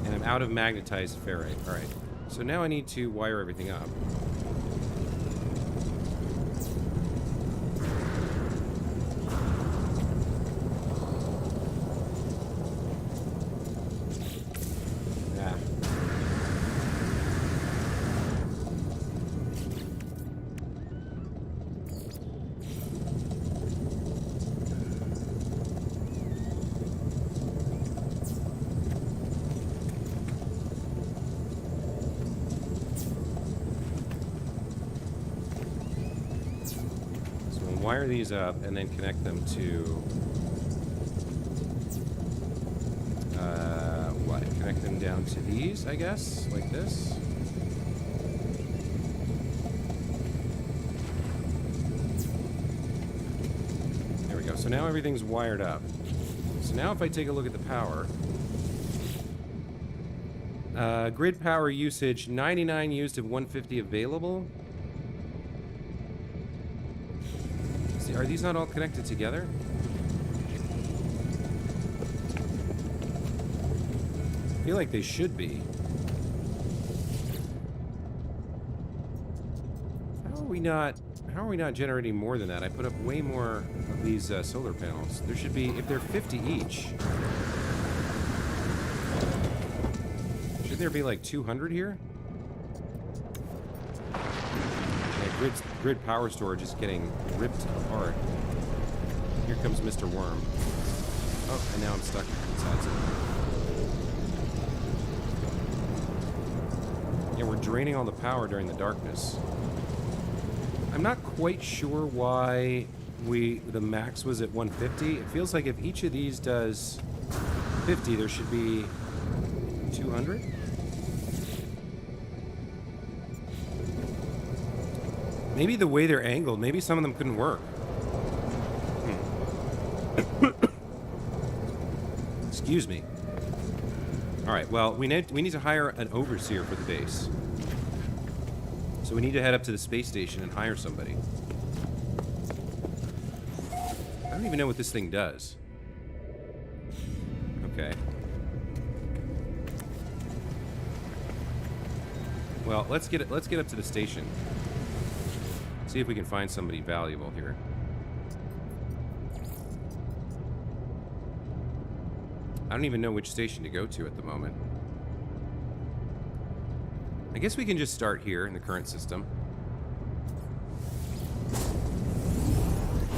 And I'm out of magnetized ferrite. Alright. So now I need to wire everything up. Wire these up and then connect them to what? Connect them down to these, I guess, like this. There we go. So now everything's wired up. So now if I take a look at the power, grid power usage 99 used of 150 available. Are these not all connected together? I feel like they should be. How are we not generating more than that? I put up way more of these solar panels. There should be, if they're 50 each, should there be like 200 here? Grid power storage is getting ripped apart. Here comes Mr. Worm. Oh, and now I'm stuck inside something. Yeah, we're draining all the power during the darkness. I'm not quite sure why the max was at 150. It feels like if each of these does 50, there should be 200. Maybe the way they're angled, maybe some of them couldn't work. Excuse me. Alright, well, we need to hire an overseer for the base. So we need to head up to the space station and hire somebody. I don't even know what this thing does. Okay. Well, let's get up to the station. See if we can find somebody valuable here. I don't even know which station to go to at the moment. I guess we can just start here in the current system.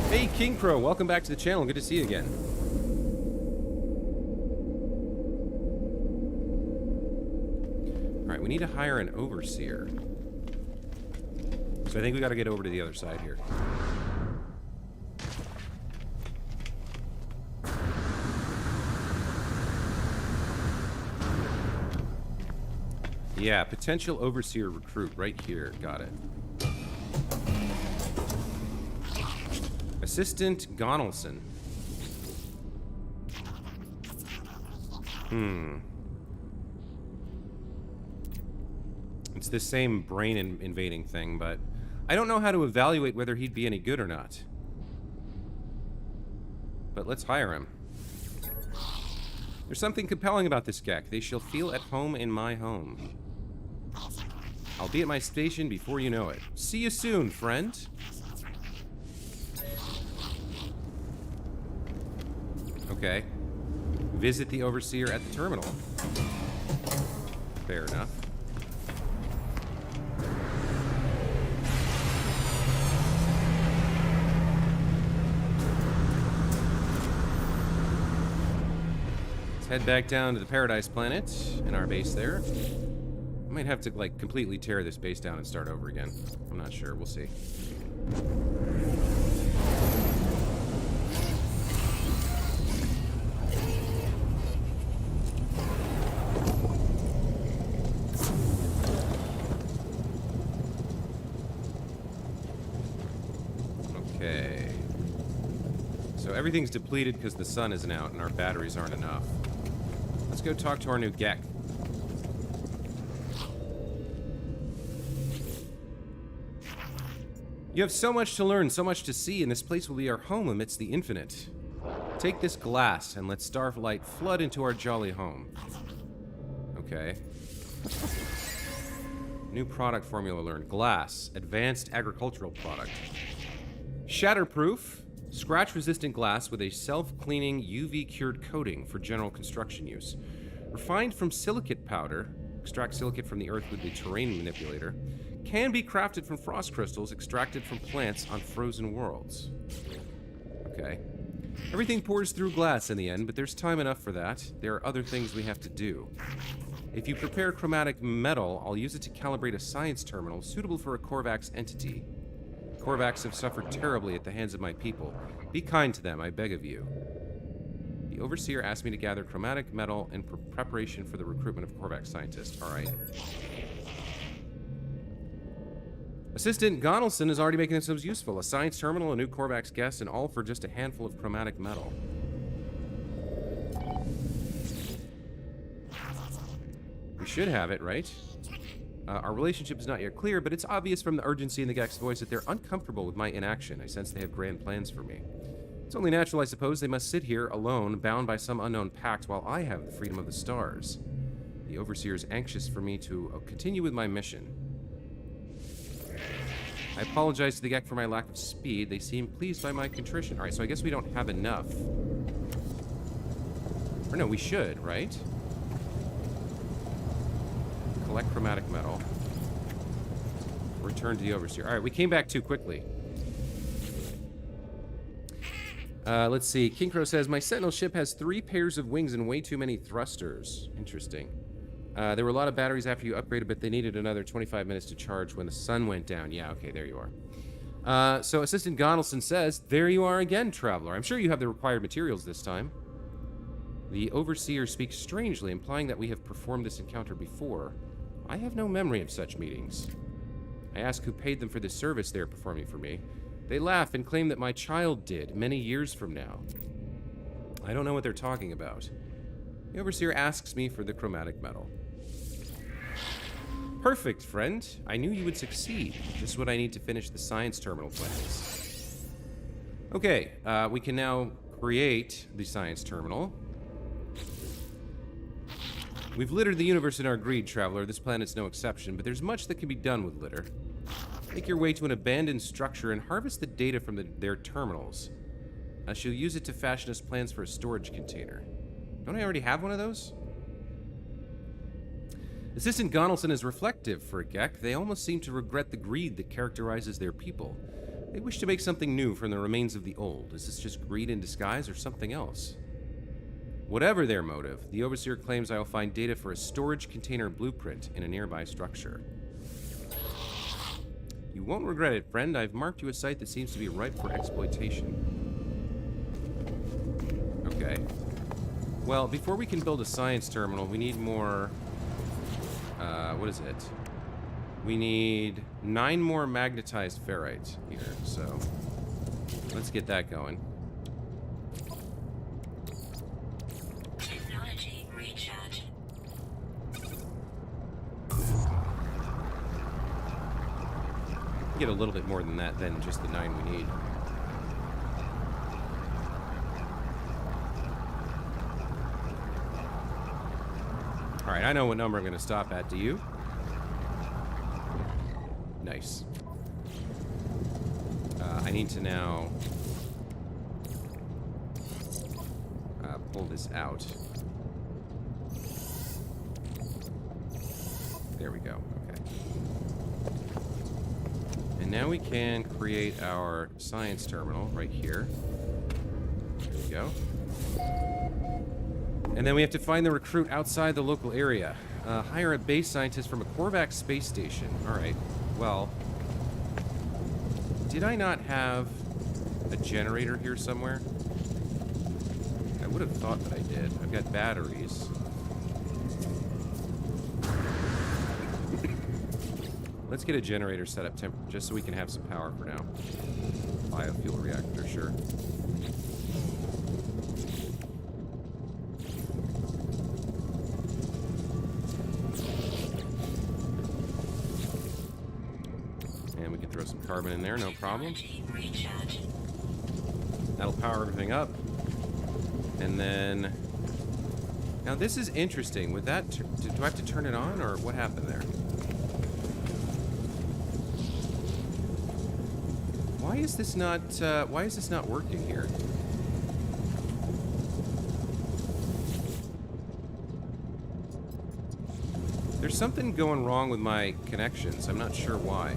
Hey, King Crow, welcome back to the channel. Good to see you again. Alright, we need to hire an overseer. So I think we got to get over to the other side here. Yeah, potential overseer recruit right here. Got it. Assistant Gonelson. It's the same brain invading thing, but I don't know how to evaluate whether he'd be any good or not. But let's hire him. There's something compelling about this Gek. They shall feel at home in my home. I'll be at my station before you know it. See you soon, friend. Okay. Visit the overseer at the terminal. Fair enough. Let's head back down to the Paradise Planet in our base there. I might have to, like, completely tear this base down and start over again. I'm not sure. We'll see. Okay. So everything's depleted because the sun isn't out and our batteries aren't enough. Let's go talk to our new Gek. You have so much to learn, so much to see, and this place will be our home amidst the infinite. Take this glass and let starlight flood into our jolly home. Okay. New product formula learned. Glass. Advanced agricultural product. Shatterproof. Scratch-resistant glass with a self-cleaning UV-cured coating for general construction use. Refined from silicate powder. Extract silicate from the earth with the terrain manipulator. Can be crafted from frost crystals extracted from plants on frozen worlds. Okay. Everything pours through glass in the end, but there's time enough for that. There are other things we have to do. If you prepare chromatic metal, I'll use it to calibrate a science terminal suitable for a Korvax entity. Korvax have suffered terribly at the hands of my people. Be kind to them, I beg of you. The Overseer asked me to gather chromatic metal in preparation for the recruitment of Korvax scientists. Alright. Assistant Gonelson is already making themselves useful. A science terminal, a new Korvax guest, and all for just a handful of chromatic metal. We should have it, right? Our relationship is not yet clear, but it's obvious from the urgency in the Gek's voice that they're uncomfortable with my inaction. I sense they have grand plans for me. It's only natural, I suppose, they must sit here alone, bound by some unknown pact, while I have the freedom of the stars. The Overseer is anxious for me to continue with my mission. I apologize to the Gek for my lack of speed. They seem pleased by my contrition. Alright, so I guess we don't have enough. Or no, we should, right? Collect chromatic metal. Return to the Overseer. Alright, we came back too quickly. Let's see. King Crow says, my Sentinel ship has 3 pairs of wings and way too many thrusters. Interesting. There were a lot of batteries after you upgraded, but they needed another 25 minutes to charge when the sun went down. Yeah, okay, there you are. So Assistant Gonelson says, there you are again, Traveler. I'm sure you have the required materials this time. The Overseer speaks strangely, implying that we have performed this encounter before. I have no memory of such meetings. I ask who paid them for this service they are performing for me. They laugh and claim that my child did, many years from now. I don't know what they're talking about. The Overseer asks me for the chromatic metal. Perfect, friend. I knew you would succeed. Just what I need to finish the science terminal plans. Okay, we can now create the science terminal. We've littered the universe in our greed, Traveler. This planet's no exception, but there's much that can be done with litter. Make your way to an abandoned structure and harvest the data from their terminals. I shall use it to fashion us plans for a storage container. Don't I already have one of those? Assistant Gonelson is reflective for a Gek. They almost seem to regret the greed that characterizes their people. They wish to make something new from the remains of the old. Is this just greed in disguise or something else? Whatever their motive, the Overseer claims I will find data for a storage container blueprint in a nearby structure. You won't regret it, friend. I've marked you a site that seems to be ripe for exploitation. Okay. Well, before we can build a science terminal, we need more... what is it? We need 9 more magnetized ferrite here, so... let's get that going. Technology recharge. Get a little bit more than that than just the 9 we need. Alright, I know what number I'm going to stop at. Do you? Nice. I need to now pull this out. There we go. Okay. And now we can create our science terminal right here. There we go. And then we have to find the recruit outside the local area. Hire a base scientist from a Korvax space station. Alright, well... did I not have a generator here somewhere? I would have thought that I did. I've got batteries. Let's get a generator set up just so we can have some power for now. Biofuel reactor, sure. we can throw some carbon in there, no problem. Technology recharge. That'll power everything up. And then... Now this is interesting. With that, do I have to turn it on, or what happened there? Why is this not working here? There's something going wrong with my connections. I'm not sure why.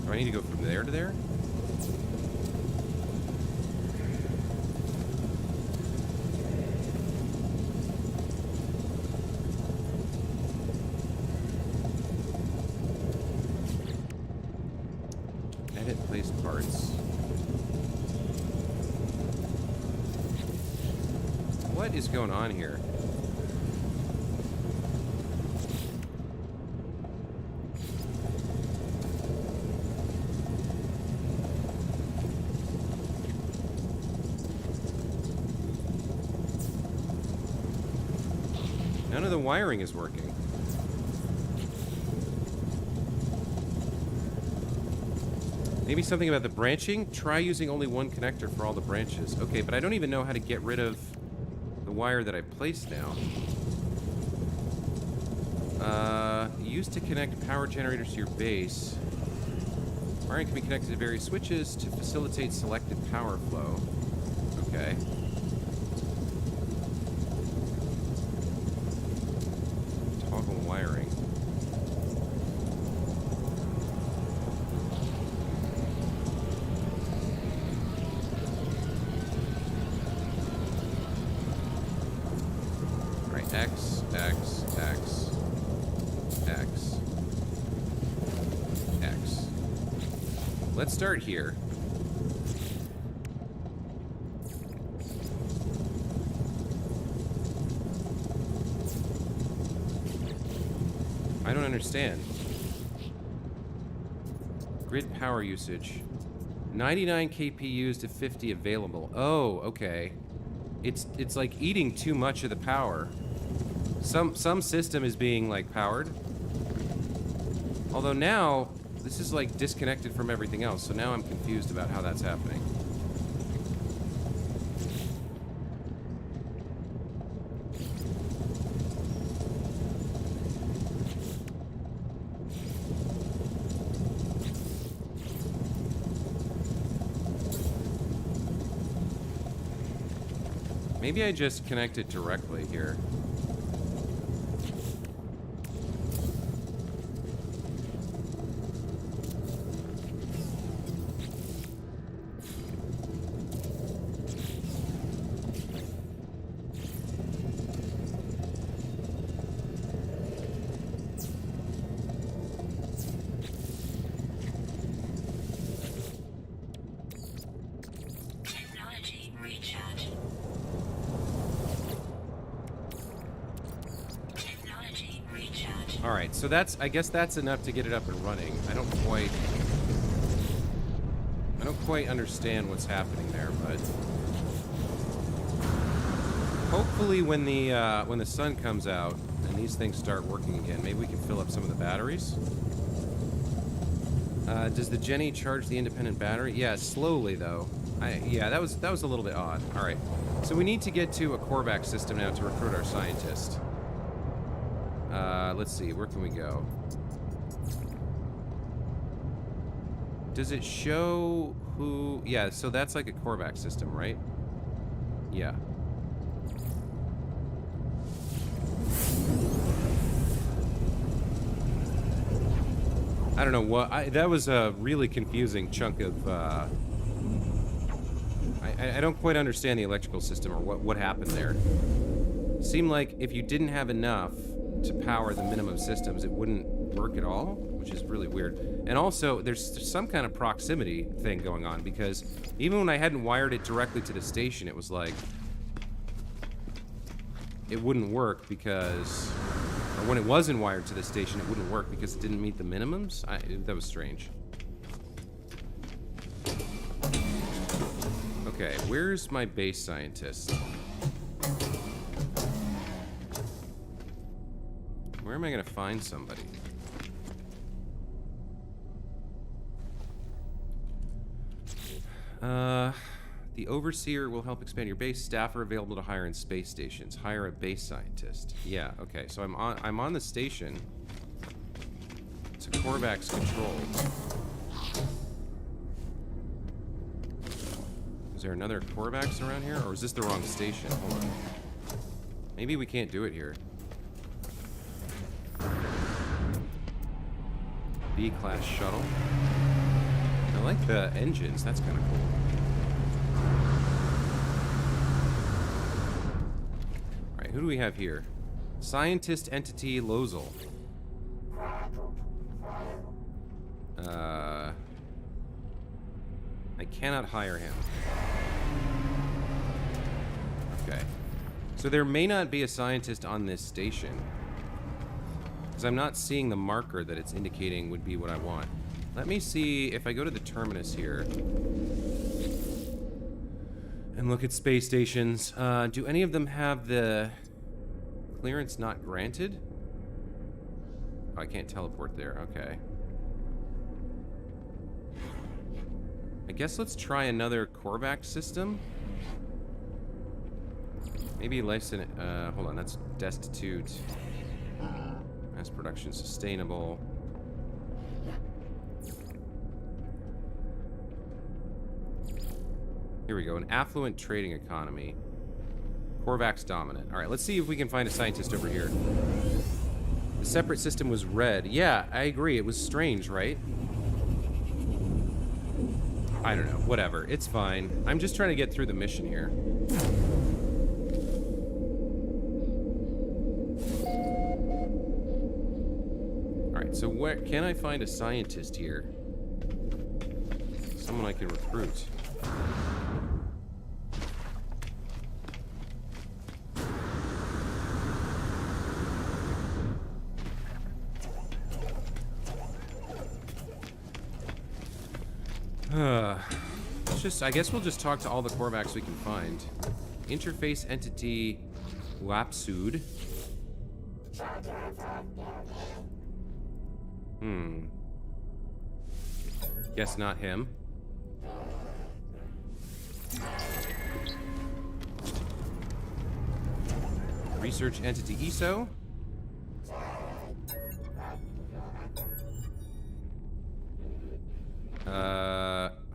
Do I need to go from there to there? Edit placed parts. What is going on here? None of the wiring is working. Maybe something about the branching? Try using only one connector for all the branches. Okay, but I don't even know how to get rid of the wire that I placed now. Used to connect power generators to your base. Wiring can be connected to various switches to facilitate selected power flow. Okay. Toggle wiring. Right, X, X, X, X, X. Let's start here. I don't understand. Grid power usage. 99 kPUs to 50 available. Oh, okay. It's like eating too much of the power. Some system is being like powered. Although now this is like disconnected from everything else, so now I'm confused about how that's happening. Maybe I just connect it directly here. Technology recharge. Technology recharge. All right, so I guess that's enough to get it up and running. I don't quite understand what's happening there, but hopefully when the sun comes out and these things start working again, maybe we can fill up some of the batteries. Does the Jenny charge the independent battery? Yeah, slowly though. Yeah, that was a little bit odd. All right, so we need to get to a Korvax system now to recruit our scientist. Let's see, where can we go? Does it show who? Yeah, so that's like a Korvax system, right? Yeah. I don't know what. That was a really confusing chunk of. I don't quite understand the electrical system or what happened there. Seemed like if you didn't have enough to power the minimum systems, it wouldn't work at all, which is really weird. And also, there's some kind of proximity thing going on, because even when I hadn't wired it directly to the station, it was like it wouldn't work because, or when it wasn't wired to the station, it wouldn't work because it didn't meet the minimums. That was strange. Okay, where's my base scientist? Where am I gonna find somebody? The overseer will help expand your base. Staff are available to hire in space stations. Hire a base scientist. Yeah, okay. So I'm on the station. It's a Korvax control. Is there another Korvax around here? Or is this the wrong station? Hold on. Maybe we can't do it here. B-class shuttle. I like the engines. That's kind of cool. Alright, who do we have here? Scientist Entity Lozel. I cannot hire him. Okay. So there may not be a scientist on this station. Because I'm not seeing the marker that it's indicating would be what I want. Let me see if I go to the terminus here. And look at space stations. Do any of them have the clearance not granted? Oh, I can't teleport there. Okay. I guess let's try another Korvax system. Maybe license. Hold on, that's destitute. Mass production sustainable. Here we go, an affluent trading economy. Korvax dominant. Alright, let's see if we can find a scientist over here. The separate system was red. Yeah, I agree. It was strange, right? I don't know. Whatever. It's fine. I'm just trying to get through the mission here. Alright, so where can I find a scientist here? Someone I can recruit. I guess we'll just talk to all the Korvax we can find. Interface entity Lapsud. Guess not him. Research entity ESO.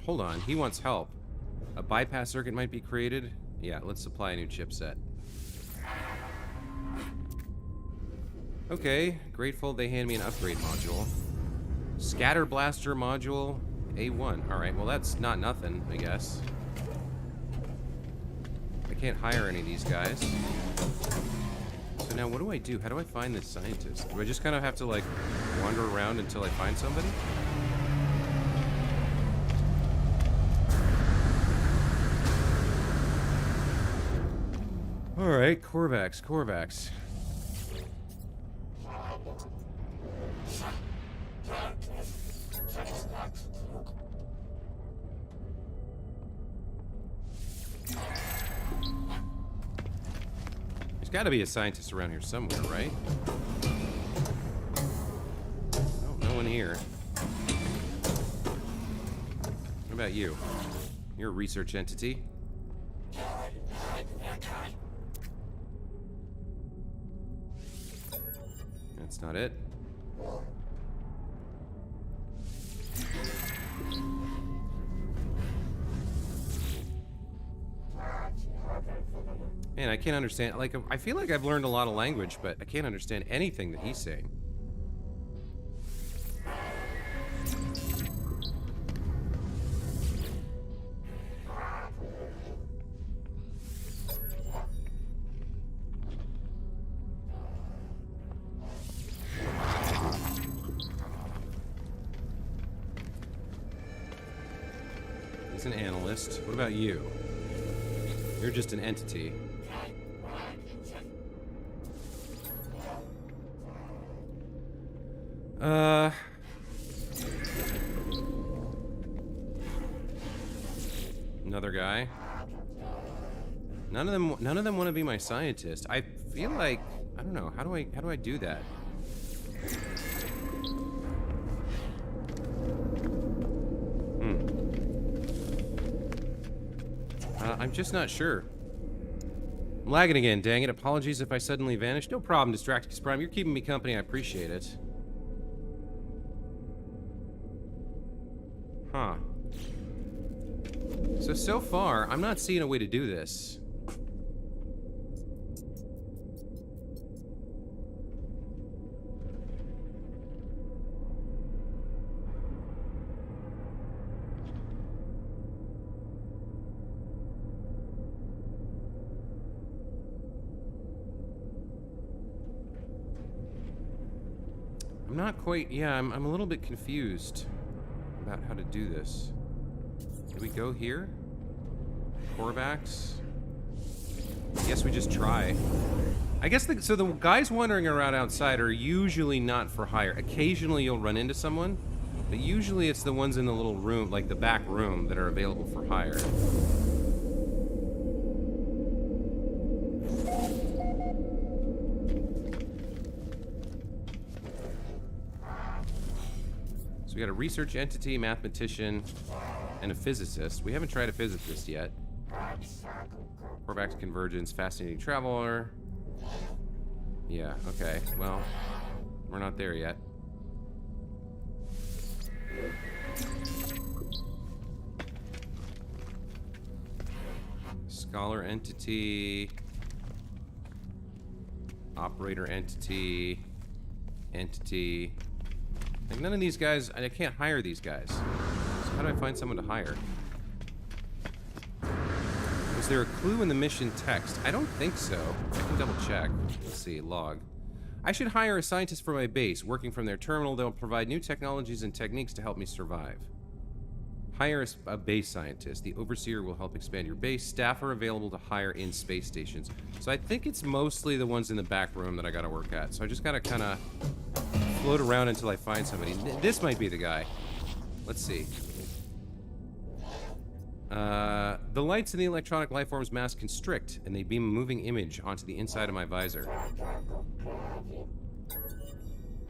Hold on, he wants help. A bypass circuit might be created. Yeah, let's supply a new chipset. Okay, grateful they hand me an upgrade module. Scatter blaster module A1. Alright, well that's not nothing, I guess. I can't hire any of these guys. So now what do I do? How do I find this scientist? Do I just kind of have to like wander around until I find somebody? Alright, Korvax. There's gotta be a scientist around here somewhere, right? Oh, no one here. What about you? You're a research entity. That's not it. Man, I can't understand. Like, I feel like I've learned a lot of language, but I can't understand anything that he's saying. An analyst. What about you? You're just an entity. Another guy. None of them want to be my scientist. I feel like I don't know. How do I do that? I'm just not sure. I'm lagging again, dang it. Apologies if I suddenly vanished. No problem, Distractix Prime. You're keeping me company. I appreciate it. Huh. So far, I'm not seeing a way to do this. I'm not quite, yeah, I'm a little bit confused about how to do this. Do we go here? Korvax? I guess we just try. I guess so the guys wandering around outside are usually not for hire. Occasionally you'll run into someone, but usually it's the ones in the little room, like the back room, that are available for hire. So we got a research entity, mathematician, and a physicist. We haven't tried a physicist yet. Korvax Convergence, fascinating traveler. Yeah, okay. Well, we're not there yet. Scholar entity. Operator entity. Entity. Like, none of these guys, I can't hire these guys. So how do I find someone to hire? Is there a clue in the mission text? I don't think so. I can double check. Let's see, log. I should hire a scientist for my base. Working from their terminal, they'll provide new technologies and techniques to help me survive. Hire a base scientist. The overseer will help expand your base. Staff are available to hire in space stations. So I think it's mostly the ones in the back room that I gotta work at. So I just gotta kind of float around until I find somebody. This might be the guy. Let's see. The lights in the electronic lifeform's mask constrict, and they beam a moving image onto the inside of my visor.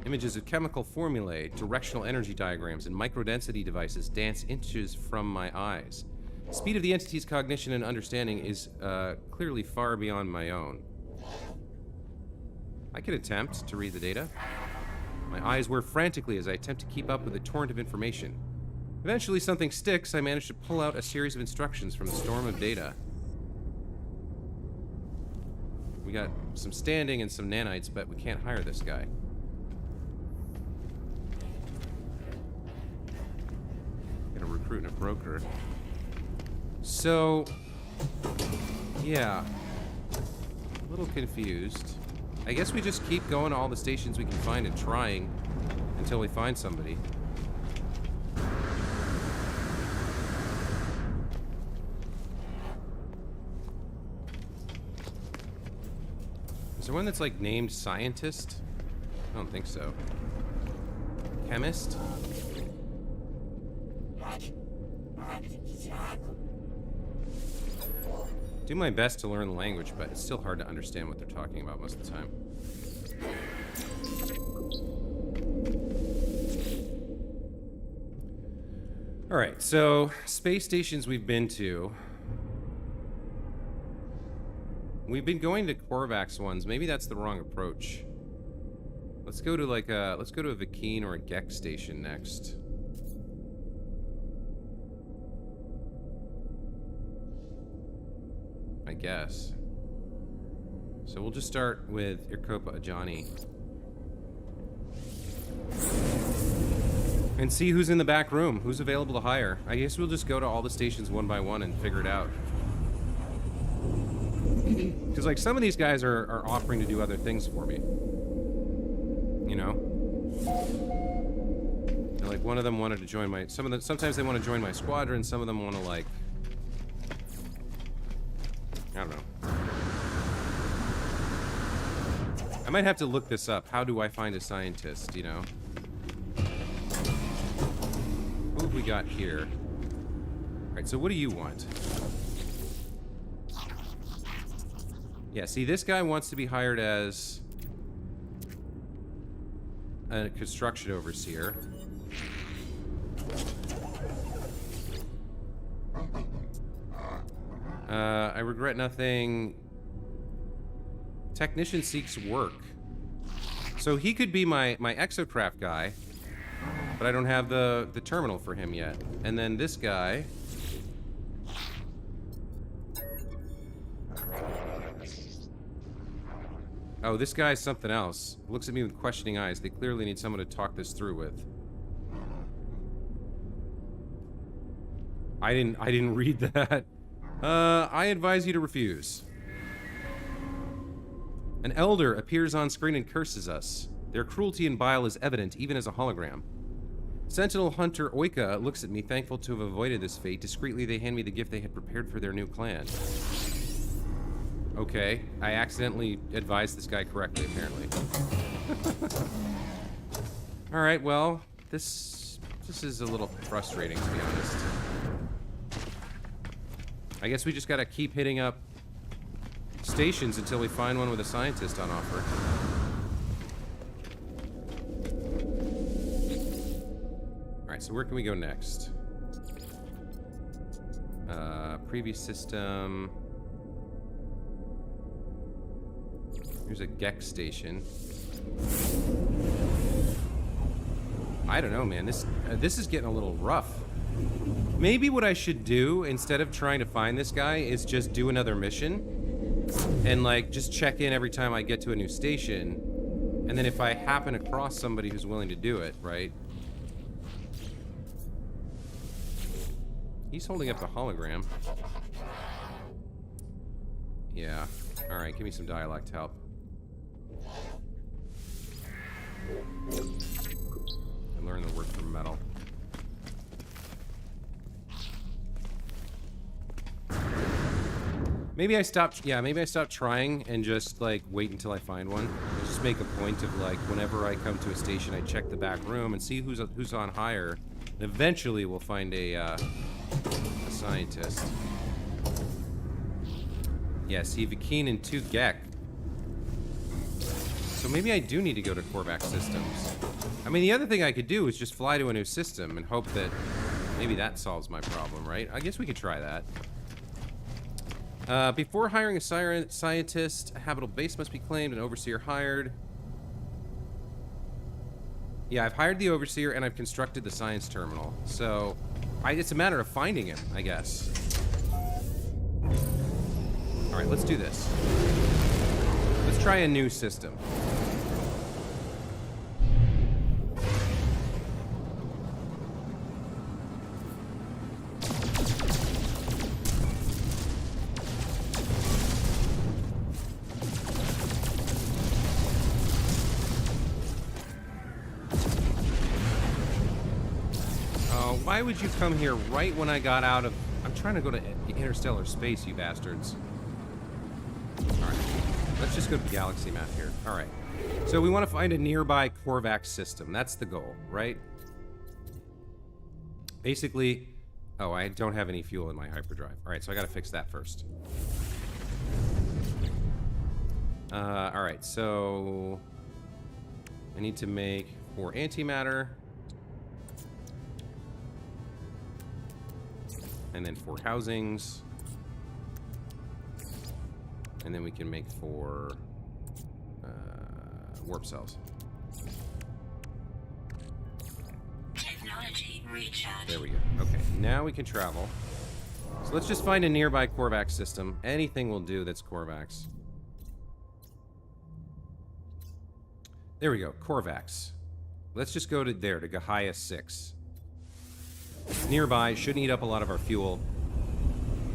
Images of chemical formulae, directional energy diagrams, and microdensity devices dance inches from my eyes. The speed of the entity's cognition and understanding is clearly far beyond my own. I could attempt to read the data. My eyes whir frantically as I attempt to keep up with the torrent of information. Eventually something sticks. I manage to pull out a series of instructions from the storm of data. We got some standing and some nanites, but we can't hire this guy. Get a recruit and a broker. So, yeah. A little confused. I guess we just keep going to all the stations we can find and trying until we find somebody. Is there one that's like named scientist? I don't think so. Chemist? Do my best to learn the language, but it's still hard to understand what they're talking about most of the time. Alright, so space stations we've been to. We've been going to Korvax ones. Maybe that's the wrong approach. Let's go to like a Vakeen or a Gek station next. I guess. So we'll just start with Irkopa Ajani. And see who's in the back room, who's available to hire. I guess we'll just go to all the stations one by one and figure it out. Because, like, some of these guys are offering to do other things for me. You know? And, like, one of them wanted to join my... Sometimes they want to join my squadron, some of them want to, like... I don't know. I might have to look this up. How do I find a scientist, you know? Who have we got here? Alright, so what do you want? Yeah, see, this guy wants to be hired as a construction overseer. I regret nothing. Technician seeks work. So he could be my exocraft guy, but I don't have the terminal for him yet. And then this guy. Oh, this guy's something else. Looks at me with questioning eyes. They clearly need someone to talk this through with. I didn't read that. I advise you to refuse. An elder appears on screen and curses us. Their cruelty and bile is evident, even as a hologram. Sentinel Hunter Oika looks at me, thankful to have avoided this fate. Discreetly, they hand me the gift they had prepared for their new clan. Okay, I accidentally advised this guy correctly, apparently. Alright, well, this is a little frustrating, to be honest. I guess we just gotta keep hitting up stations until we find one with a scientist on offer. Alright, so where can we go next? Previous system. Here's a Gex station. I don't know, man. This is getting a little rough. Maybe what I should do, instead of trying to find this guy, is just do another mission. And, like, just check in every time I get to a new station. And then if I happen across somebody who's willing to do it, right? He's holding up the hologram. Yeah. Alright, give me some dialect help. I learned the word for metal. Maybe I stopped, yeah, maybe I stopped trying and just, like, wait until I find one. Just make a point of, like, whenever I come to a station, I check the back room and see who's on hire. And eventually we'll find a scientist. Yeah, see, Vikeen and 2 Gek. So maybe I do need to go to Korvax Systems. I mean, the other thing I could do is just fly to a new system and hope that maybe that solves my problem, right? I guess we could try that. Before hiring a scientist, a habitable base must be claimed, an overseer hired. Yeah, I've hired the overseer and I've constructed the science terminal. So, it's a matter of finding him, I guess. Alright, let's do this. Let's try a new system. Why would you come here right when I got out of... I'm trying to go to interstellar space, you bastards. Alright. Let's just go to the galaxy map here. Alright. So we want to find a nearby Korvax system. That's the goal, right? Basically... Oh, I don't have any fuel in my hyperdrive. Alright, so I gotta fix that first. Alright, so... I need to make 4 antimatter. And then 4 housings. And then we can make 4 warp cells. Technology recharge. There we go. Okay, now we can travel. So let's just find a nearby Korvax system. Anything will do that's Korvax. There we go, Korvax. Let's just go to there, to Gaia 6. Nearby, shouldn't eat up a lot of our fuel.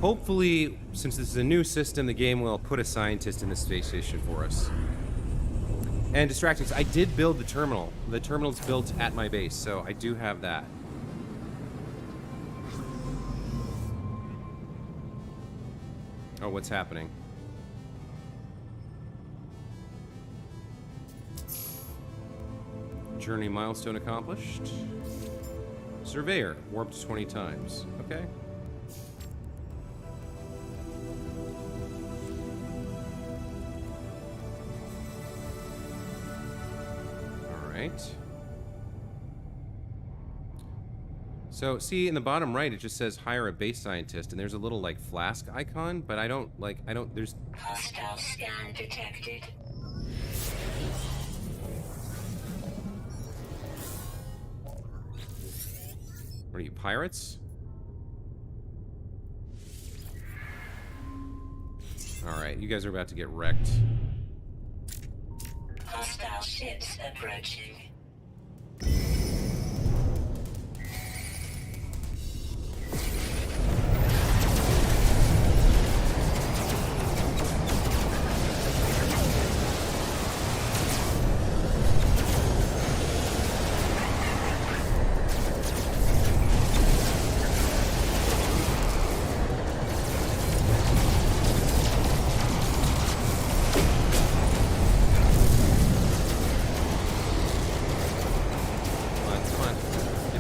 Hopefully, since this is a new system, the game will put a scientist in the space station for us. And distractions, I did build the terminal. The terminal's built at my base, so I do have that. Oh, what's happening? Journey milestone accomplished. Surveyor, warped 20 times. Okay. Alright. So, see, in the bottom right, it just says hire a base scientist, and there's a little, like, flask icon, but there's... Hostile scan detected. What are you, pirates? Alright, you guys are about to get wrecked. Hostile ships approaching.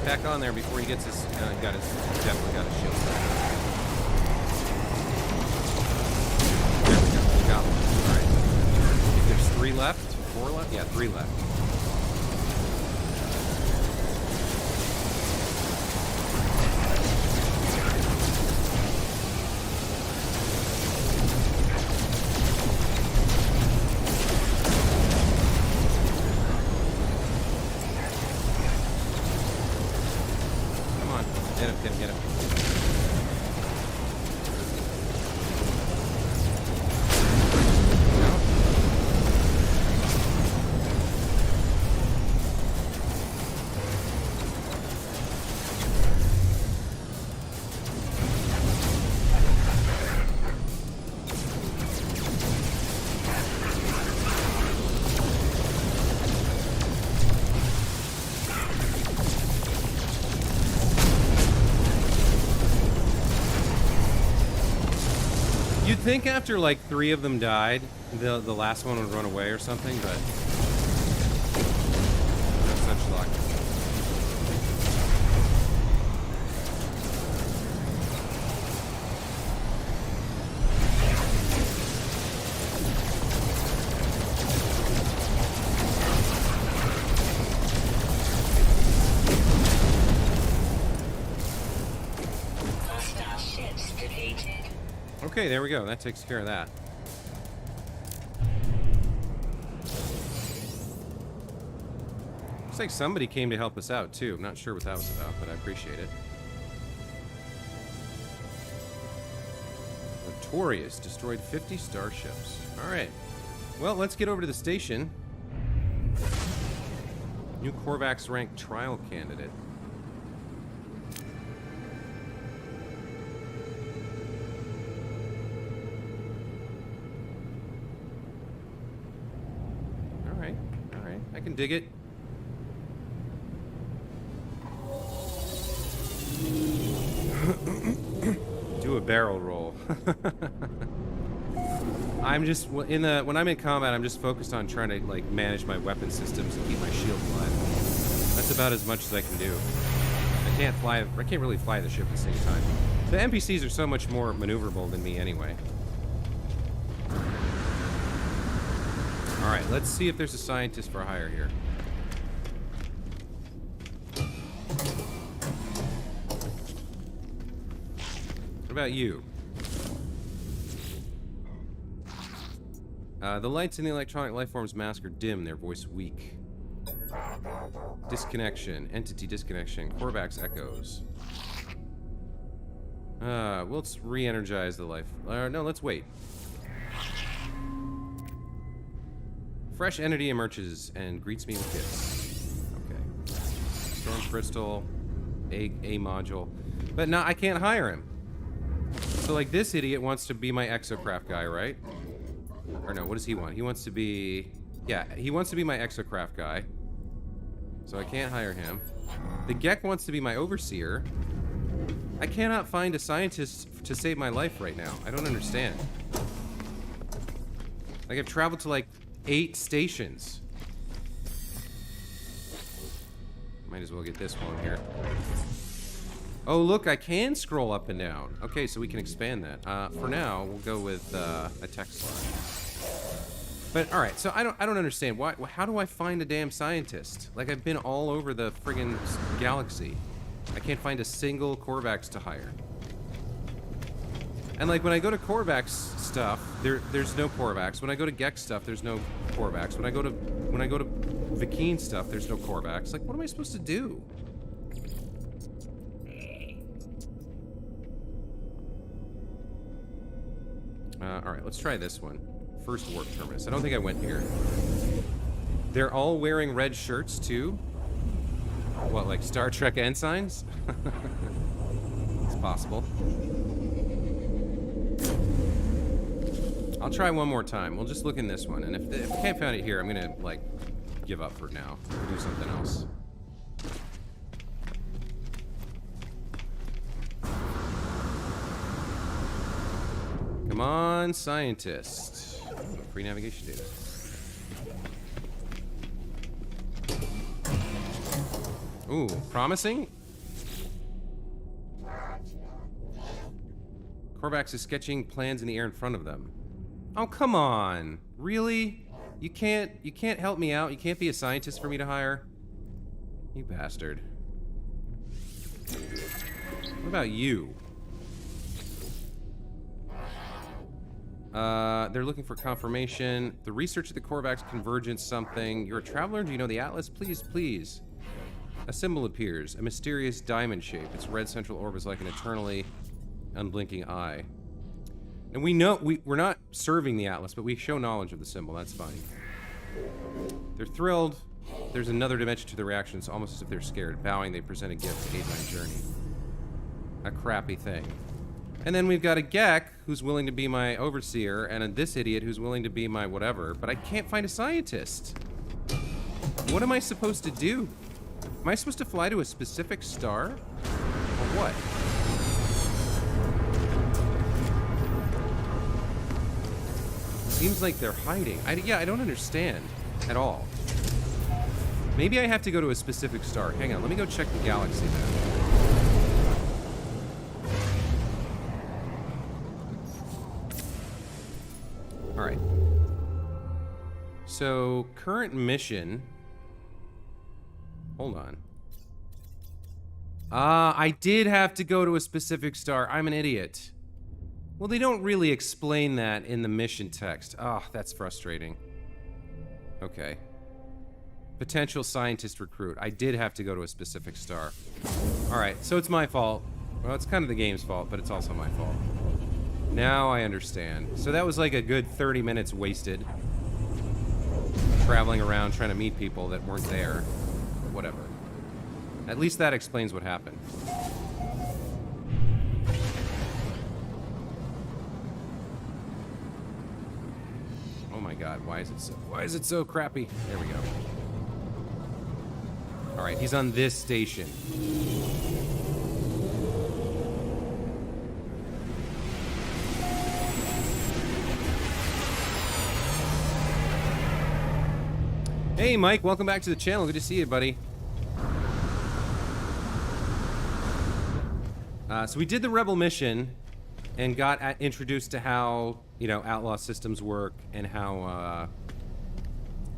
Back on there before he gets his. Definitely got his shield. There we go. We got one. Alright. I think there's 3 left? 4 left? Yeah, 3 left. Get him. You'd think after like 3 of them died, the last one would run away or something, but not such luck. Hostile ships defeated. Okay, there we go. That takes care of that. Looks like somebody came to help us out, too. I'm not sure what that was about, but I appreciate it. Notorious destroyed 50 starships. Alright. Well, let's get over to the station. New Korvax rank trial candidate. Alright. I can dig it. Do a barrel roll. I'm just when I'm in combat, I'm just focused on trying to like manage my weapon systems and keep my shield alive. That's about as much as I can do. I can't really fly the ship at the same time. The NPCs are so much more maneuverable than me anyway. Alright, let's see if there's a scientist for hire here. What about you? The lights in the electronic lifeform's mask are dim, their voice weak. Disconnection. Entity disconnection. Korvax echoes. Let's re-energize the life. No, let's wait. Fresh entity emerges and greets me with gifts. Okay. Storm crystal. A module. But no, I can't hire him. So, like, this idiot wants to be my exocraft guy, right? Or no, what does he want? He wants to be... Yeah, he wants to be my exocraft guy. So I can't hire him. The Gek wants to be my overseer. I cannot find a scientist to save my life right now. I don't understand. Like, I've traveled to, like, 8 stations. Might as well get this one here. Oh, look, I can scroll up and down. Okay, so we can expand that. For now, we'll go with a text slot. But all right, so I don't understand why. How do I find a damn scientist? Like I've been all over the friggin' galaxy. I can't find a single Korvax to hire. And like when I go to Korvax stuff, there's no Korvax. When I go to Gex stuff, there's no Korvax. When I go to Vikine stuff, there's no Korvax. Like, what am I supposed to do? All right, let's try this one. First warp terminus. I don't think I went here. They're all wearing red shirts too. What, like Star Trek ensigns? It's possible. I'll try one more time. We'll just look in this one, and if I can't find it here, I'm gonna like give up for now. Do something else. Come on, scientist. Free navigation data. Ooh, promising? Korvax is sketching plans in the air in front of them. Oh, come on. Really? You can't help me out? You can't be a scientist for me to hire? You bastard. What about you? They're looking for confirmation. The research of the Korvax convergence something. You're a traveler? Do you know the Atlas? Please, please. A symbol appears. A mysterious diamond shape. Its red central orb is like an eternally unblinking eye. And we know, we're not serving the Atlas, but we show knowledge of the symbol. That's fine. They're thrilled. There's another dimension to the reaction. It's almost as if they're scared. Bowing, they present a gift to aid my journey. A crappy thing. And then we've got a Gek who's willing to be my overseer, and this idiot who's willing to be my whatever, but I can't find a scientist. What am I supposed to do? Am I supposed to fly to a specific star? Or what? Seems like they're hiding. Yeah, I don't understand at all. Maybe I have to go to a specific star. Hang on, let me go check the galaxy map. All right. So, current mission. Hold on. I did have to go to a specific star. I'm an idiot. Well, they don't really explain that in the mission text. Oh, that's frustrating. Okay. Potential scientist recruit. I did have to go to a specific star. All right, so it's my fault. Well, it's kind of the game's fault, but it's also my fault. Now I understand. So that was like a good 30 minutes wasted. Traveling around trying to meet people that weren't there. But whatever. At least that explains what happened. Oh my god, why is it so crappy? There we go. All right, he's on this station. Hey Mike, welcome back to the channel. Good to see you, buddy. So we did the Rebel mission and got introduced to how, you know, outlaw systems work and how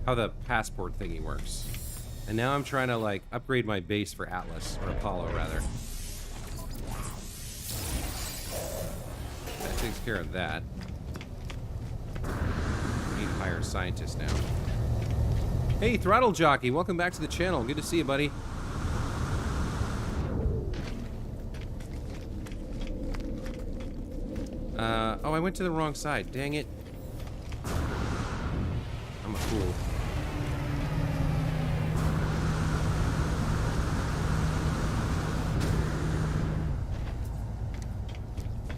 the passport thingy works. And now I'm trying to like upgrade my base for Atlas, or Apollo rather. That takes care of that. We need to hire a scientist now. Hey, Throttle Jockey, welcome back to the channel. Good to see you, buddy. Oh, I went to the wrong side. Dang it. I'm a fool.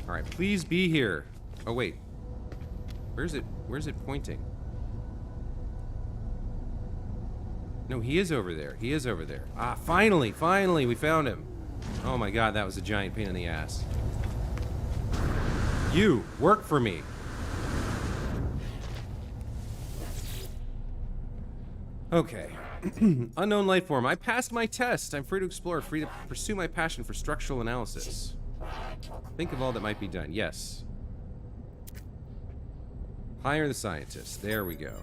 All right, please be here. Oh, wait. Where's it pointing? No, he is over there. He is over there. Ah, finally, we found him. Oh my god, that was a giant pain in the ass. You, work for me. Okay. Unknown life form. I passed my test. I'm free to explore, free to pursue my passion for structural analysis. Think of all that might be done. Yes. Hire the scientist. There we go.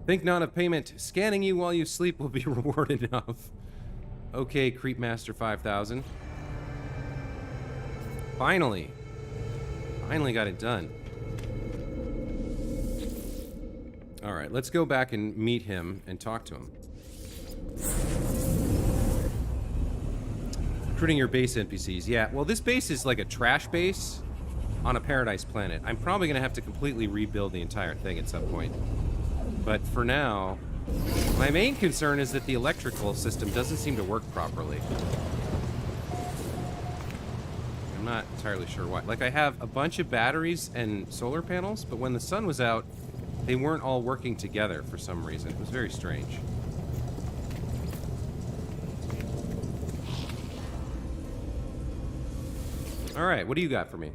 Think not of payment. Scanning you while you sleep will be reward enough. Okay, Creepmaster 5000. Finally. Finally got it done. Alright, let's go back and meet him and talk to him. Recruiting your base NPCs. Yeah, well, this base is like a trash base on a paradise planet. I'm probably going to have to completely rebuild the entire thing at some point. But for now, my main concern is that the electrical system doesn't seem to work properly. I'm not entirely sure why. Like, I have a bunch of batteries and solar panels, but when the sun was out, they weren't all working together for some reason. It was very strange. Alright, what do you got for me?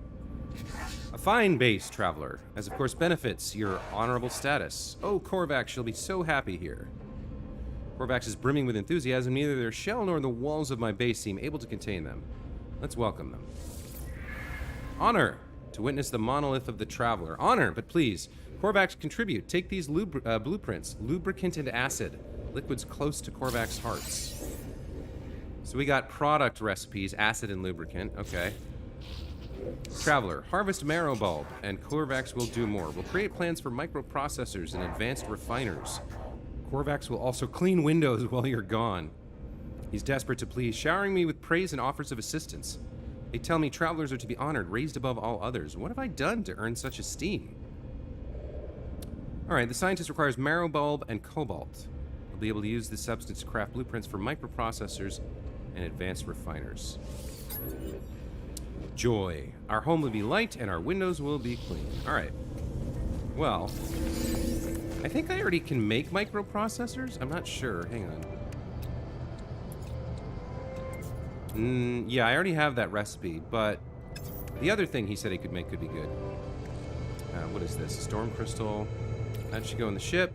A fine base, traveler, as of course benefits your honorable status. Oh, Korvax shall be so happy here. Korvax is brimming with enthusiasm. Neither their shell nor the walls of my base seem able to contain them. Let's welcome them. Honor to witness the monolith of the traveler. Honor, but please, Korvax, contribute. Take these blueprints. Lubricant and acid. Liquids close to Korvax hearts. So we got product recipes, acid and lubricant. Okay. Traveler, harvest marrow bulb, and Korvax will do more. We'll create plans for microprocessors and advanced refiners. Korvax will also clean windows while you're gone. He's desperate to please, showering me with praise and offers of assistance. They tell me travelers are to be honored, raised above all others. What have I done to earn such esteem? Alright, the scientist requires marrow bulb and cobalt. We'll be able to use this substance to craft blueprints for microprocessors and advanced refiners. Joy. Our home will be light and our windows will be clean. Alright. Well, I think I already can make microprocessors? I'm not sure. Hang on. Yeah, I already have that recipe, but the other thing he said he could make could be good. What is this? Storm crystal. That should go in the ship.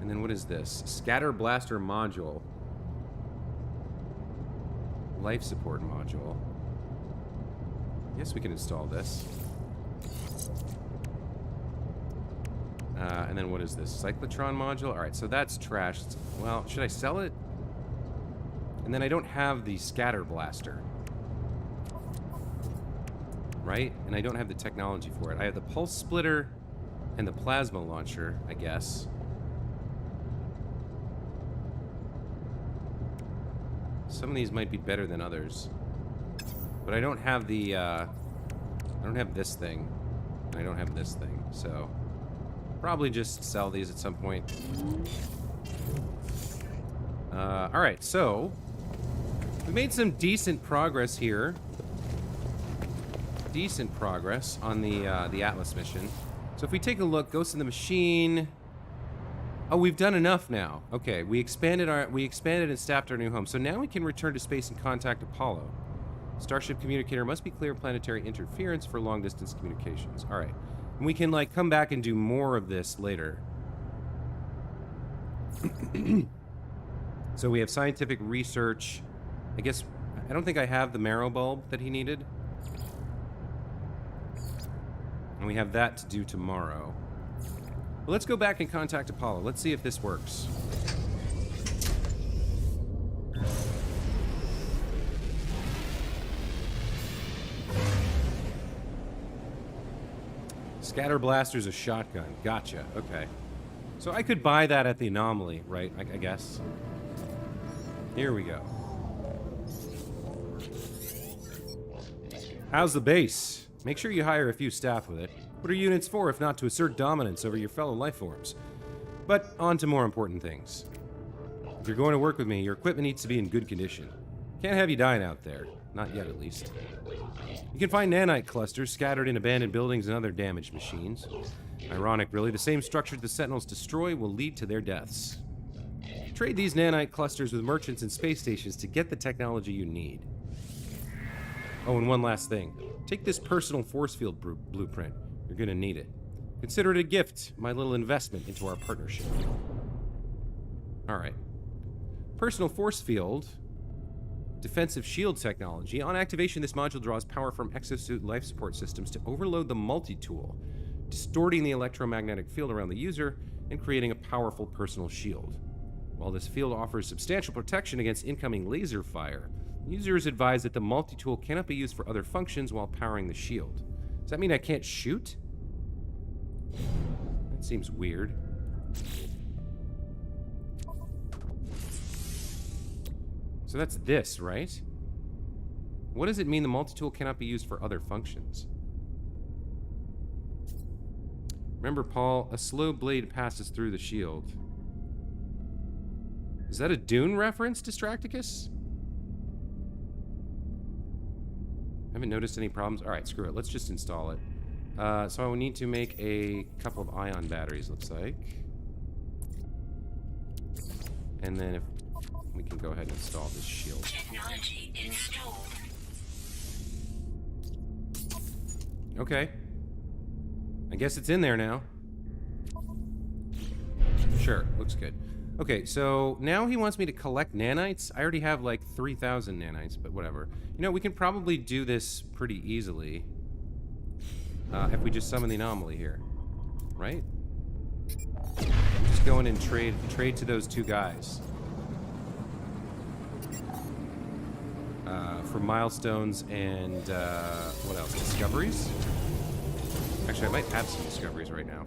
And then what is this? Scatter blaster module. Life support module. Yes, we can install this. And then what is this? Cyclotron module? Alright, so that's trash. Well, should I sell it? And then I don't have the scatter blaster. Right? And I don't have the technology for it. I have the pulse splitter and the plasma launcher, I guess. Some of these might be better than others. But I don't have the, I don't have this thing. And I don't have this thing, so... Probably just sell these at some point. Alright, so... We made some decent progress here. Decent progress on the Atlas mission. So if we take a look, Ghost in the Machine... Oh, we've done enough now. Okay, we expanded and staffed our new home. So now we can return to space and contact Apollo. Starship communicator must be clear of planetary interference for long-distance communications. All right. And we can, like, come back and do more of this later. So we have scientific research. I guess, I don't think I have the marrow bulb that he needed. And we have that to do tomorrow. Well, let's go back and contact Apollo. Let's see if this works. Scatter blaster's a shotgun. Gotcha. Okay. So I could buy that at the Anomaly, right? I guess. Here we go. How's the base? Make sure you hire a few staff with it. What are units for if not to assert dominance over your fellow life forms? But on to more important things. If you're going to work with me, your equipment needs to be in good condition. Can't have you dying out there. Not yet, at least. You can find nanite clusters scattered in abandoned buildings and other damaged machines. Ironic, really. The same structures the Sentinels destroy will lead to their deaths. Trade these nanite clusters with merchants and space stations to get the technology you need. Oh, and one last thing. Take this personal force field blueprint. You're gonna need it. Consider it a gift, my little investment into our partnership. Alright. Personal force field. Defensive shield technology. On activation, this module draws power from exosuit life support systems to overload the multi-tool, distorting the electromagnetic field around the user and creating a powerful personal shield. While this field offers substantial protection against incoming laser fire, users advise that the multi-tool cannot be used for other functions while powering the shield. Does that mean I can't shoot? That seems weird. So that's this, right? What does it mean the multi-tool cannot be used for other functions? Remember, Paul, a slow blade passes through the shield. Is that a Dune reference, Distracticus? Haven't noticed any problems. All right, screw it. Let's just install it. So I will need to make a couple of ion batteries, looks like. And then if we can go ahead and install this shield. Technology installed. Okay. I guess it's in there now. Sure, looks good. Okay, so now he wants me to collect nanites. I already have like 3,000 nanites, but whatever. You know, we can probably do this pretty easily. If we just summon the anomaly here. Right? Just go in and trade to those two guys. For milestones and, what else? Discoveries? Actually, I might have some discoveries right now.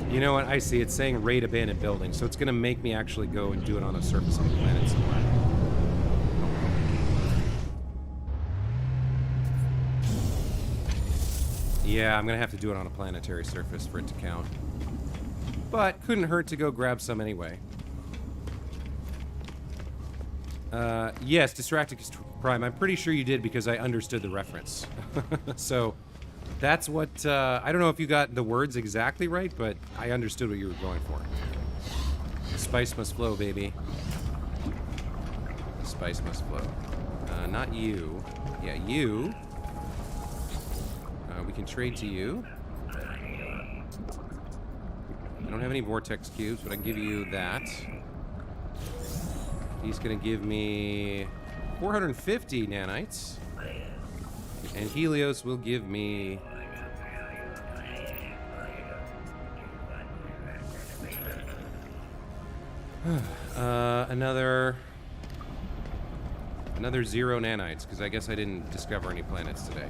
You know what? I see. It's saying raid abandoned buildings, so it's going to make me actually go and do it on a surface of the planet somewhere. Yeah, I'm going to have to do it on a planetary surface for it to count. But couldn't hurt to go grab some anyway. Yes, Distracticus Prime. I'm pretty sure you did because I understood the reference. So, that's what, I don't know if you got the words exactly right, but I understood what you were going for. The spice must flow, baby. The spice must flow. Not you. Yeah, you. We can trade to you. I don't have any vortex cubes, but I can give you that. He's gonna give me 450 nanites. And Helios will give me... another 0 nanites, because I guess I didn't discover any planets today.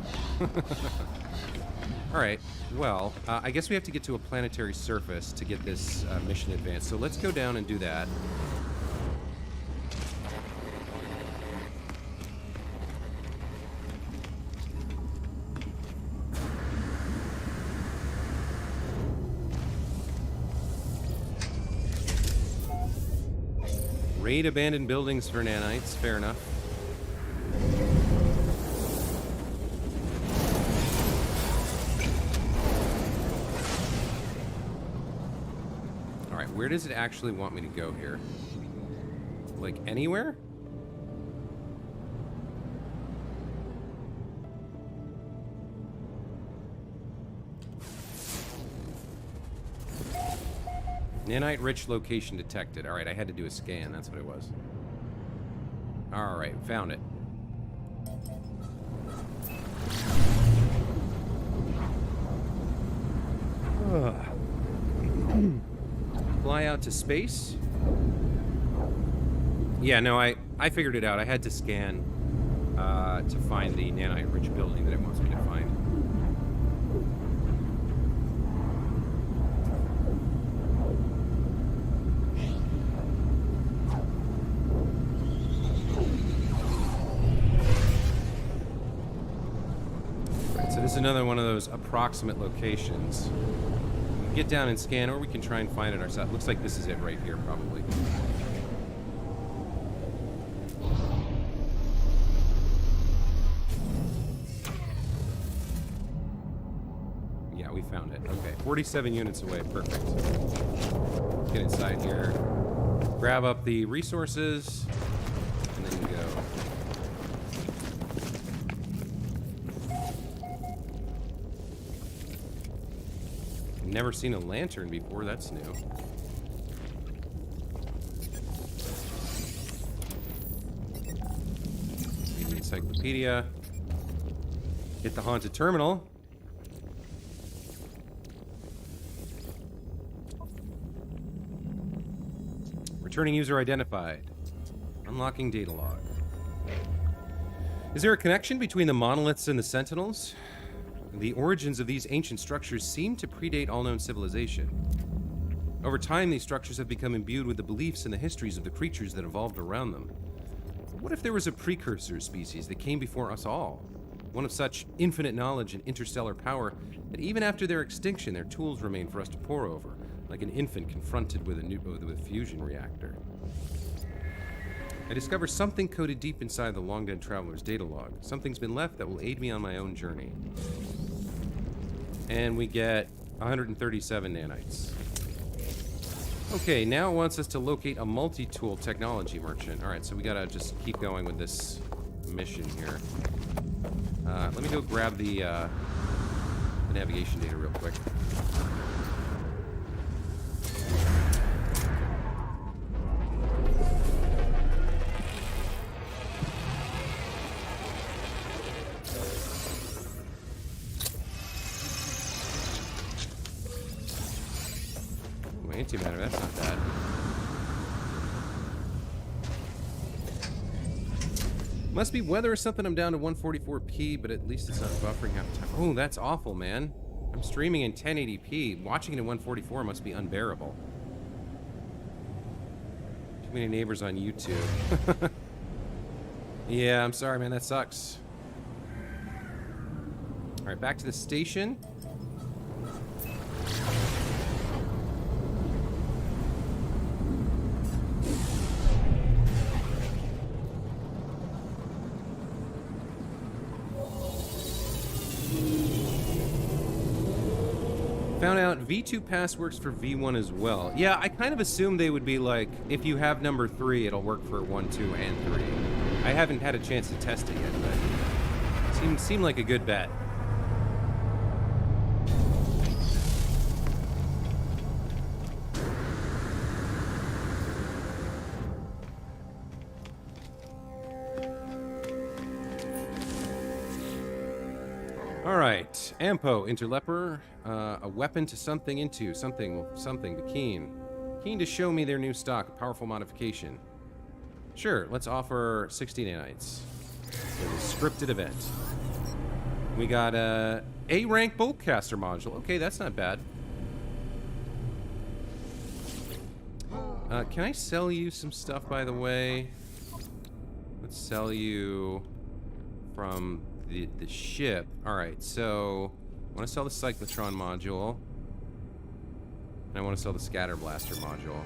Alright, well, I guess we have to get to a planetary surface to get this mission advanced. So let's go down and do that. Raid abandoned buildings for nanites, fair enough. Alright, where does it actually want me to go here? Like, anywhere? Nanite-rich location detected. Alright, I had to do a scan. That's what it was. Alright, found it. Fly out to space? Yeah, no, I figured it out. I had to scan to find the nanite-rich building that it wants me to find. So this is another one of those approximate locations. We can get down and scan, or we can try and find it ourselves. Looks like this is it right here, probably. Yeah, we found it. Okay, 47 units away. Perfect. Get inside here. Grab up the resources, and then you go. Never seen a lantern before, that's new. Read the encyclopedia. Hit the haunted terminal. Returning user identified. Unlocking data log. Is there a connection between the monoliths and the sentinels? The origins of these ancient structures seem to predate all known civilization. Over time, these structures have become imbued with the beliefs and the histories of the creatures that evolved around them. What if there was a precursor species that came before us all? One of such infinite knowledge and interstellar power that even after their extinction, their tools remain for us to pore over, like an infant confronted with a fusion reactor. I discover something coded deep inside the long-dead traveler's data log. Something's been left that will aid me on my own journey. And we get 137 nanites. Okay, now it wants us to locate a multi-tool technology merchant. Alright, so we gotta just keep going with this mission here. Let me go grab the navigation data real quick. Antimatter, that's not bad. Must be weather or something. I'm down to 144p, but at least it's not buffering half the time. Oh, that's awful, man. I'm streaming in 1080p. Watching it in 144 must be unbearable. Too many neighbors on YouTube. Yeah, I'm sorry, man. That sucks. All right, back to the station. Found out V2 pass works for V1 as well. Yeah, I kind of assumed they would be like, if you have number 3, it'll work for 1, 2, and 3. I haven't had a chance to test it yet, but it seemed like a good bet. Alright, Ampo, Interleper, a weapon to something into, something, but keen. Keen to show me their new stock, a powerful modification. Sure, let's offer 60 nanites. For the scripted event. We got a A-rank boltcaster module. Okay, that's not bad. Can I sell you some stuff, by the way? Let's sell you from the ship. Alright, so I want to sell the cyclotron module. And I want to sell the scatter blaster module.